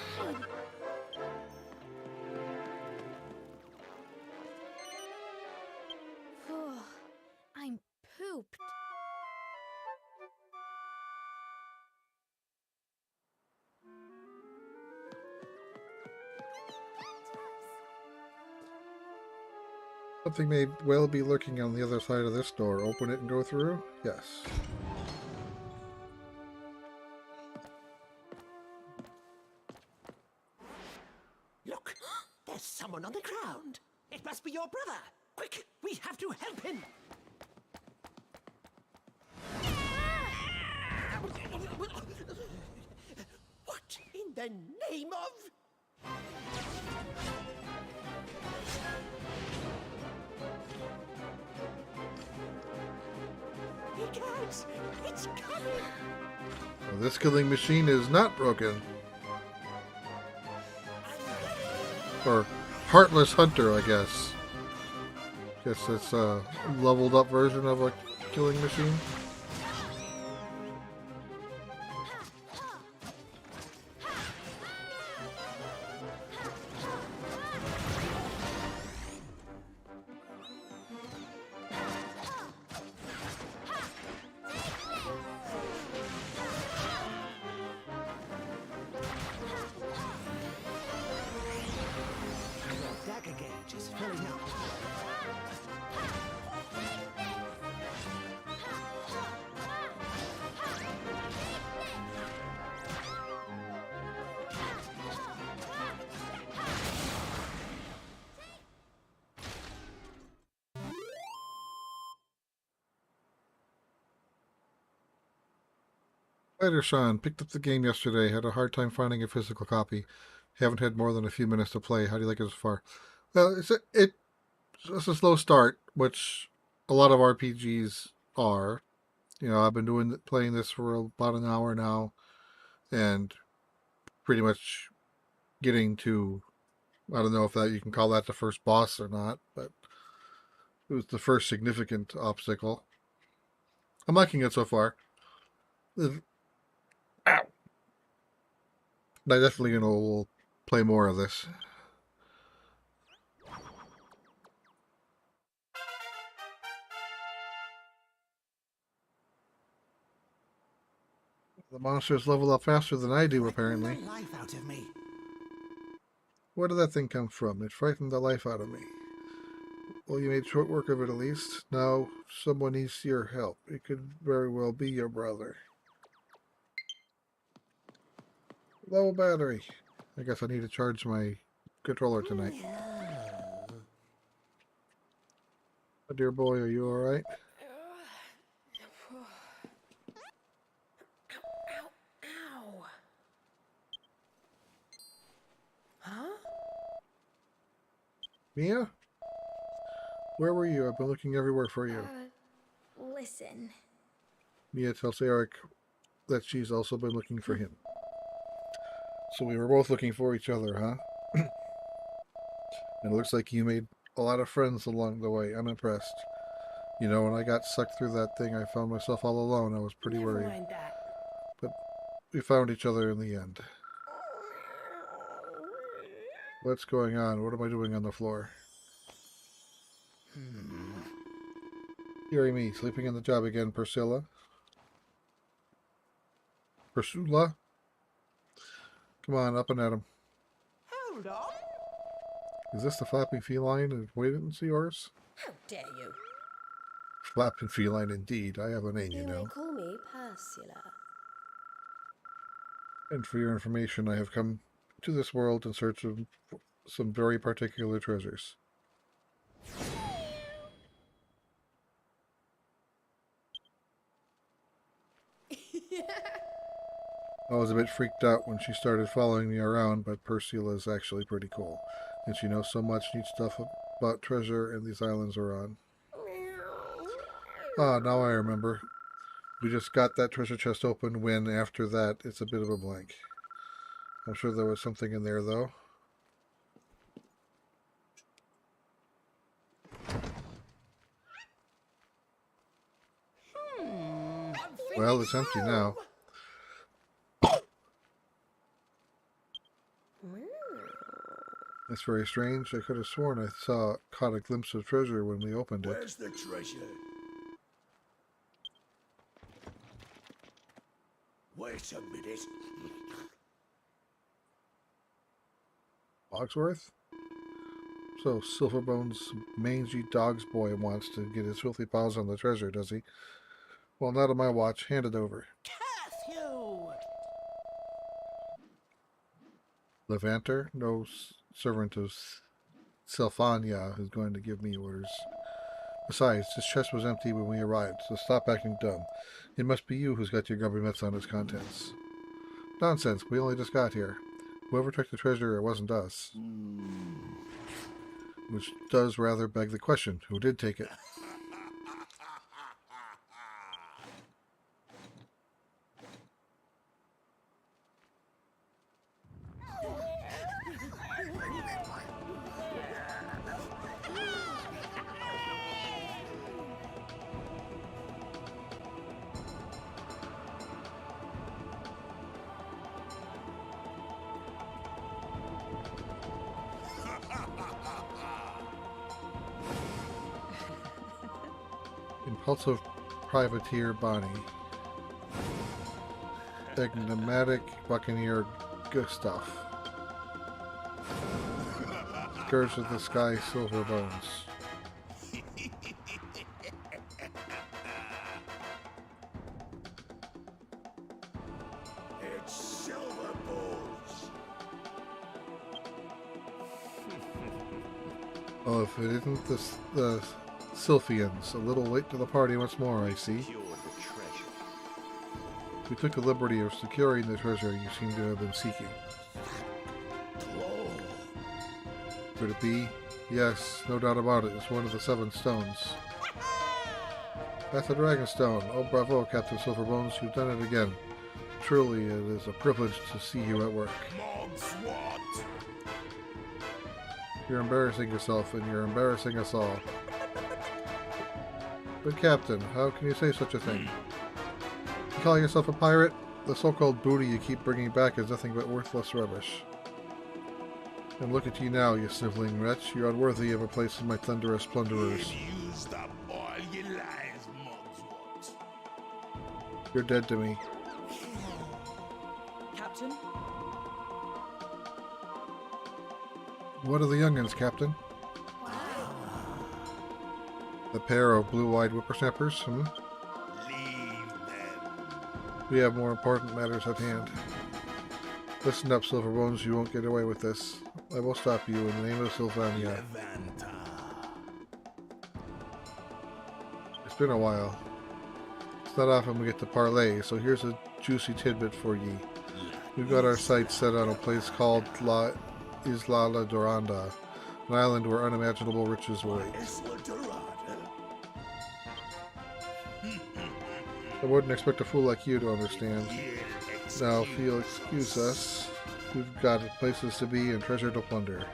I'm pooped. Something may well be lurking on the other side of this door. Open it and go through? Yes. Look, there's someone on the ground. It must be your brother. Quick, we have to help him. What in the name of... He can't. It's coming. Well, this killing machine is not broken. Or Heartless Hunter, I guess. Guess it's a leveled up version of a killing machine. The dagger gauge is filling up. Later, Sean. Picked up the game yesterday. Had a hard time finding a physical copy. Haven't had more than a few minutes to play. How do you like it so far? Well, it's a slow start, which a lot of RPGs are. You know, I've been playing this for about an hour now, and pretty much getting to, I don't know if that you can call that the first boss or not, but it was the first significant obstacle. I'm liking it so far. Ow. I definitely will play more of this. The monsters level up faster than I do, apparently. Frighten the life out of me. Where did that thing come from? It frightened the life out of me. Well, you made short work of it at least. Now, someone needs your help. It could very well be your brother. Low battery. I guess I need to charge my controller tonight. Oh, dear boy, are you alright? Ow. Huh? Mia? Where were you? I've been looking everywhere for you. Listen. Mia tells Eric that she's also been looking for him. So we were both looking for each other, huh? And it looks like you made a lot of friends along the way. I'm impressed. You know, when I got sucked through that thing, I found myself all alone. I was pretty Never worried. mind that. But we found each other in the end. What's going on? What am I doing on the floor? Hearing me, sleeping in the job again, Priscilla. Priscilla? Come on, up and at him. Hold on. Is this the flapping feline and wait and see yours? How dare you? Flapping feline indeed. I have a name, you You may know. call me Ursula. And for your information, I have come to this world in search of some very particular treasures. I was a bit freaked out when she started following me around, but Ursula is actually pretty cool. And she knows so much neat stuff about treasure and these islands are on. Ah, now I remember. We just got that treasure chest open when, after that, it's a bit of a blank. I'm sure there was something in there, though. Well, it's empty now. That's very strange. I could have sworn I caught a glimpse of treasure when we opened it. Where's the treasure? Wait a minute. Bogsworth? So Silverbone's mangy dog's boy wants to get his filthy paws on the treasure, does he? Well, not on my watch. Hand it over. Curfew! Levanter? No servant of Selphania who's going to give me orders. Besides, this chest was empty when we arrived, so stop acting dumb. It must be you who's got your grubby mitts on its contents. Nonsense, we only just got here. Whoever took the treasure, it wasn't us. Which does rather beg the question, who did take it? Impulsive privateer Bonnie. Enigmatic buccaneer Gustav. Scourge of the Sky Silverbones. It's Silverbones. Oh, if it isn't the Sylphians, a little late to the party once more, I see. We took the liberty of securing the treasure you seem to have been seeking. Could it be? Yes, no doubt about it. It's one of the 7 stones. That's a dragon stone. Oh, bravo, Captain Silverbones. You've done it again. Truly, it is a privilege to see you at work. Mogswat. You're embarrassing yourself, and you're embarrassing us all. But Captain, how can you say such a thing? You call yourself a pirate? The so-called booty you keep bringing back is nothing but worthless rubbish. And look at you now, you sniveling wretch. You're unworthy of a place in my thunderous plunderers. Used up all your lies, Mogswat. You're dead to me. Captain? What are the young'uns, Captain? The pair of blue-eyed whippersnappers, Leave them. We have more important matters at hand. Listen up, Silverbones, you won't get away with this. I will stop you in the name of Sylvania. Levanta. It's been a while. It's not often we get to parlay, so here's a juicy tidbit for ye. We've got our sights set on a place called La Isla La Doranda, an island where unimaginable riches await. Isla Dorada. I wouldn't expect a fool like you to understand. Now, if you'll excuse us, we've got places to be and treasure to plunder.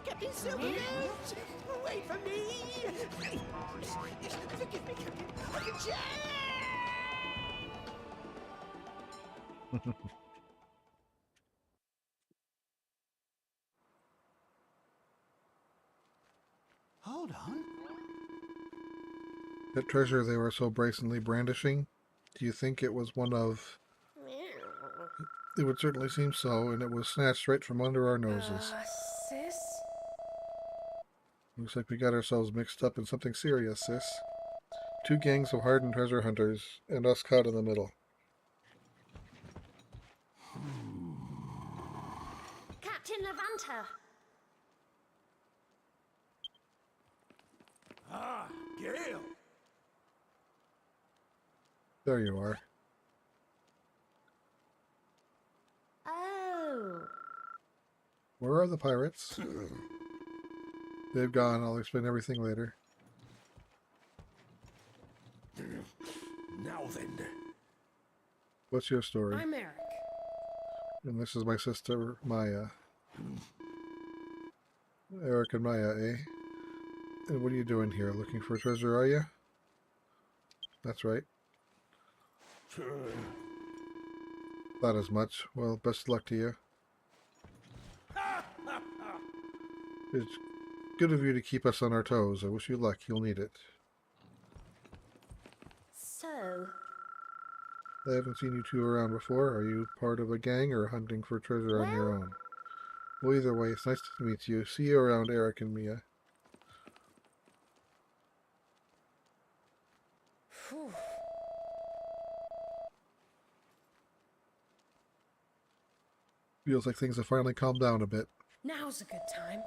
Captain Silverbones! Wait for me! Forgive me, Captain. I can Hold on. That treasure they were so brazenly brandishing, do you think it was one of... It would certainly seem so, and it was snatched right from under our noses. Sis? Looks like we got ourselves mixed up in something serious, sis. 2 gangs of hardened treasure hunters, and us caught in the middle. Captain Levanta! Ah, Gale. There you are. Oh. Where are the pirates? They've gone. I'll explain everything later. Now then. What's your story? I'm Eric. And this is my sister, Maya. Eric and Maya, eh? And what are you doing here? Looking for treasure, are you? That's right. Not as much. Well, best of luck to you. It's good of you to keep us on our toes. I wish you luck. You'll need it. So, I haven't seen you two around before. Are you part of a gang or hunting for treasure on your own? Well, either way, it's nice to meet you. See you around, Eric and Mia. Whew. Feels like things have finally calmed down a bit. Now's a good time.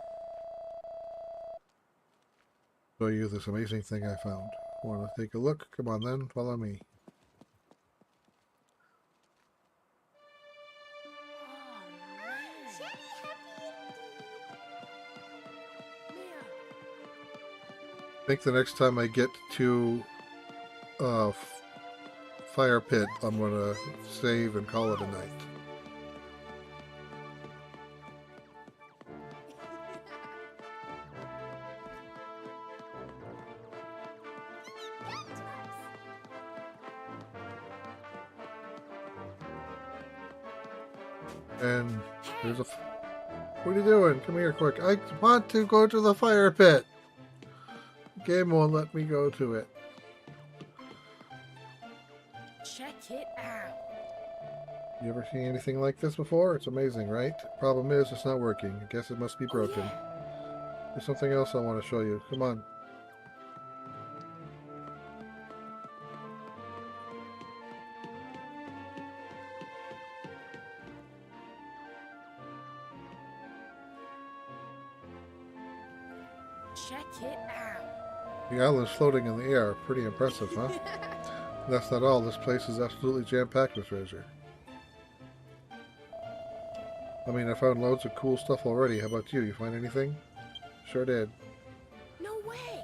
Show you this amazing thing I found. Want to take a look? Come on then, follow me. I think the next time I get to fire pit, I'm gonna save and call it a night. And there's a... What are you doing? Come here quick. I want to go to the fire pit. The game won't let me go to it. Check it out. You ever seen anything like this before? It's amazing, right? Problem is, it's not working. I guess it must be broken. There's something else I want to show you. Come on. Check it out. The island's floating in the air. Pretty impressive, huh? That's not all. This place is absolutely jam-packed with treasure. I mean, I found loads of cool stuff already. How about you? You find anything? Sure did. No way.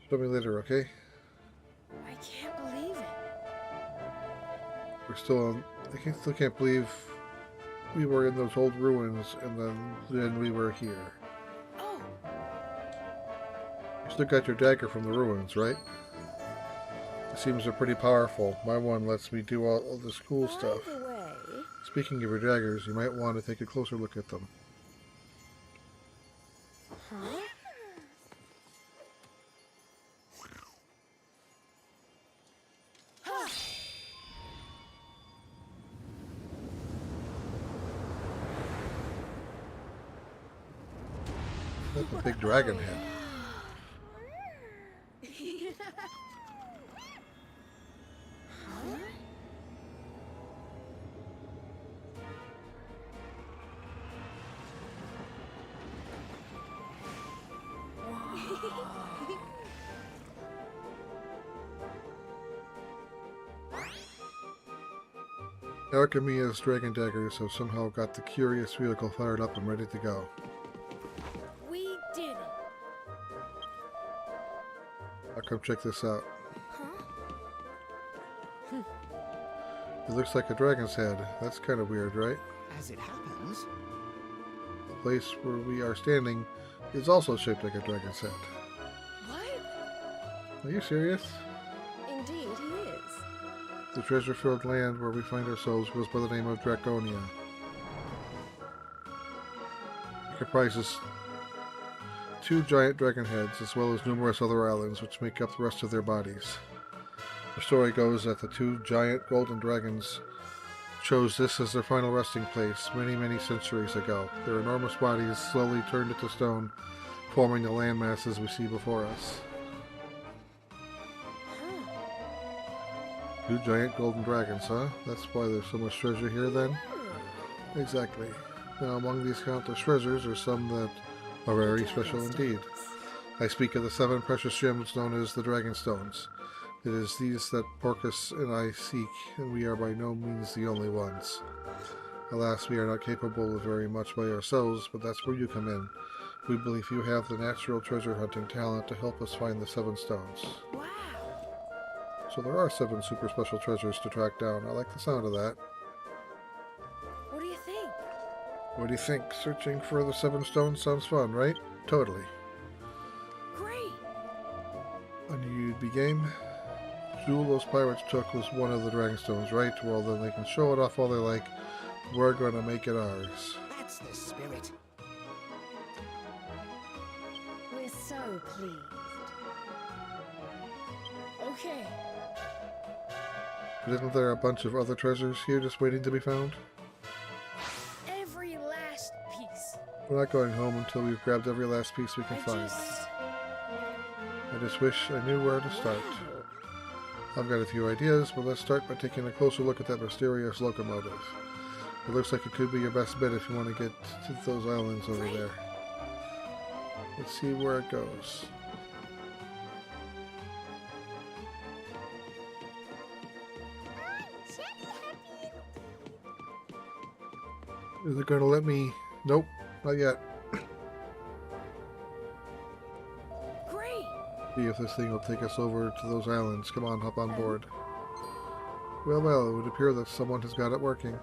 Show me later, okay? I can't believe it. We're still on... still can't believe we were in those old ruins and then we were here. Oh, You still got your dagger from the ruins, right? It seems they're pretty powerful. My one lets me do all this cool stuff. by the way, Speaking of your daggers, you might want to take a closer look at them. That's a big dragon head. Eric and Mia's dragon daggers have somehow got the curious vehicle fired up and ready to go. we did it. Now come check this out. Huh? It looks like a dragon's head. That's kind of weird, right? As it happens, The place where we are standing is also shaped like a dragon's head. What? Are you serious? indeed he is. The treasure-filled land where we find ourselves goes by the name of Draconia. It comprises 2 giant dragon heads as well as numerous other islands which make up the rest of their bodies. The story goes that the 2 giant golden dragons chose this as their final resting place many, many centuries ago. Their enormous bodies slowly turned into stone, forming the land masses we see before us. 2 giant golden dragons, huh? That's why there's so much treasure here then? Exactly. Now among these countless treasures are some that are very special indeed. I speak of the 7 precious gems known as the Dragon Stones. It is these that Porcus and I seek, and we are by no means the only ones. Alas, we are not capable of very much by ourselves, but that's where you come in. We believe you have the natural treasure hunting talent to help us find the 7 stones. Wow. So there are 7 super special treasures to track down. I like the sound of that. What do you think? Searching for the Seven Stones sounds fun, right? Totally. Great! And you'd be game? The jewel those pirates took was one of the Dragonstones, right? Well, then they can show it off all they like. We're gonna make it ours. That's the spirit. We're so pleased. Okay. But isn't there a bunch of other treasures here just waiting to be found? Every last piece. We're not going home until we've grabbed every last piece we can find. I just wish I knew where to start. I've got a few ideas, but let's start by taking a closer look at that mysterious locomotive. It looks like it could be your best bet if you want to get to those islands over there. Let's see where it goes. Is it going to let me? Nope, not yet. Great! See if this thing will take us over to those islands. Come on, hop on board. Well, well, it would appear that someone has got it working.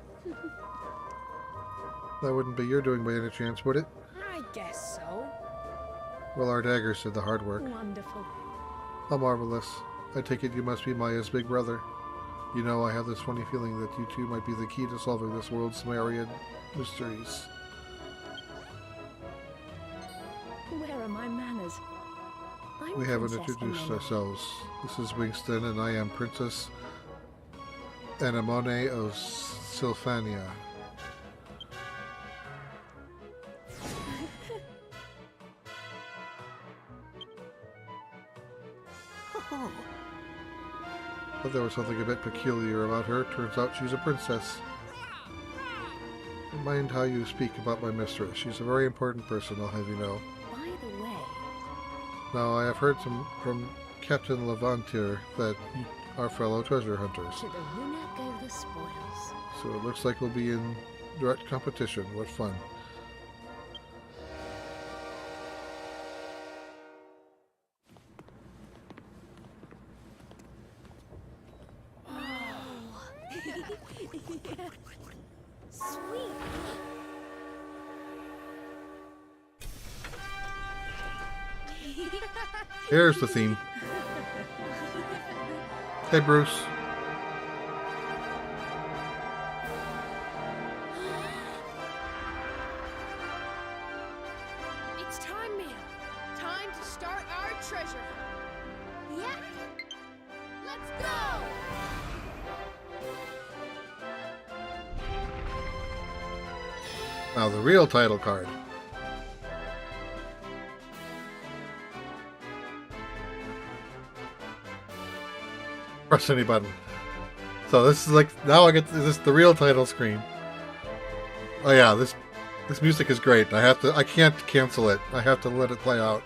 That wouldn't be your doing by any chance, would it? I guess so. Well, our daggers did the hard work. Wonderful. How marvelous. I take it you must be Maya's big brother. You know, I have this funny feeling that you two might be the key to solving this world's myriad mysteries. Where are my manners? I'm We haven't Princess introduced Anemone. ourselves. This is Wingston, and I am Princess Anemone of Sylphania. Oh, But there was something a bit peculiar about her. Turns out she's a princess. Mind how you speak about my mistress. She's a very important person, I'll have you know. By the way, Now, I have heard from Captain Levantier that you are fellow treasure hunters. to the winner go the spoils. So it looks like we'll be in direct competition. What fun. Sweet. Here's the theme. Hey, Bruce. It's time, man. Time to start our treasure hunt. Yeah. Let's go. Now, the real title card. Press any button. So this is like, now I get this the real title screen. Oh yeah, this music is great. I can't cancel it. I have to let it play out.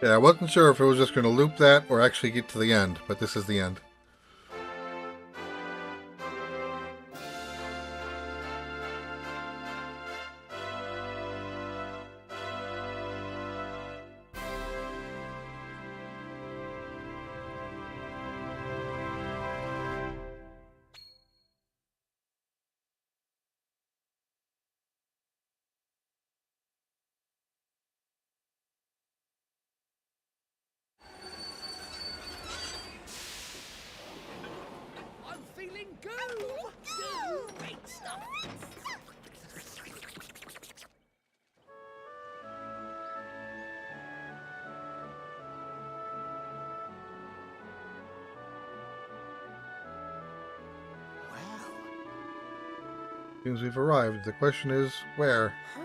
Yeah, I wasn't sure if it was just going to loop that or actually get to the end, but this is the end. I'm feeling good. Great stuff. well. Seems we've arrived. The question is, where? Huh.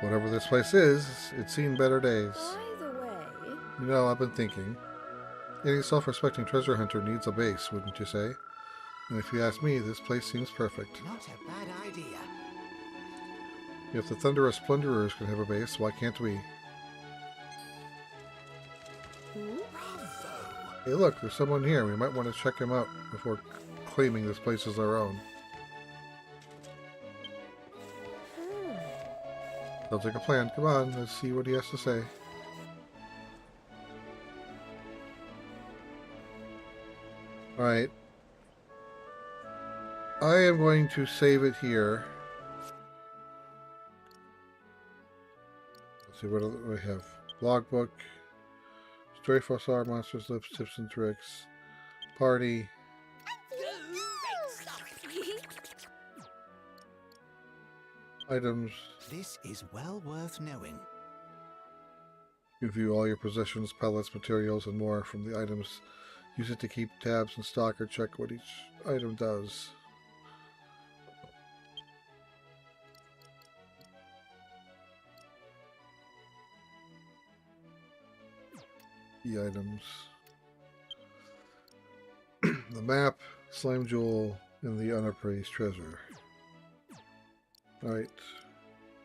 Whatever this place is, it's seen better days. By the way, You know, I've been thinking. Any self-respecting treasure hunter needs a base, wouldn't you say? And if you ask me, this place seems perfect. Not a bad idea. If the Thunderous Plunderers can have a base, why can't we? Hey look, there's someone here. We might want to check him out before claiming this place as our own. Sounds like a plan. Come on, let's see what he has to say. Alright. I am going to save it here. Let's see, what do we have? Logbook. Stray Fossar, Monsters, Lips, Tips and Tricks. Party. Items. This is well worth knowing. You can view all your possessions, pellets, materials, and more from the items. Use it to keep tabs in stock or check what each item does. The items. The map, Slime Jewel, and the unappraised treasure. Alright.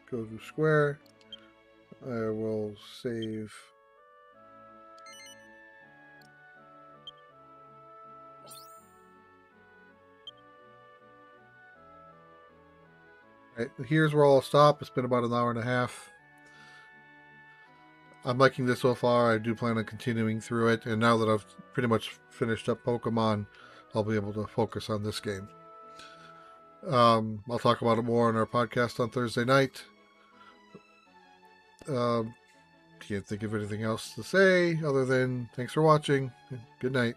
Go to Square. I will save. Alright, here's where I'll stop. It's been about an hour and a half. I'm liking this so far. I do plan on continuing through it, and now that I've pretty much finished up Pokemon, I'll be able to focus on this game. I'll talk about it more on our podcast on Thursday night. Can't think of anything else to say other than thanks for watching. Good night.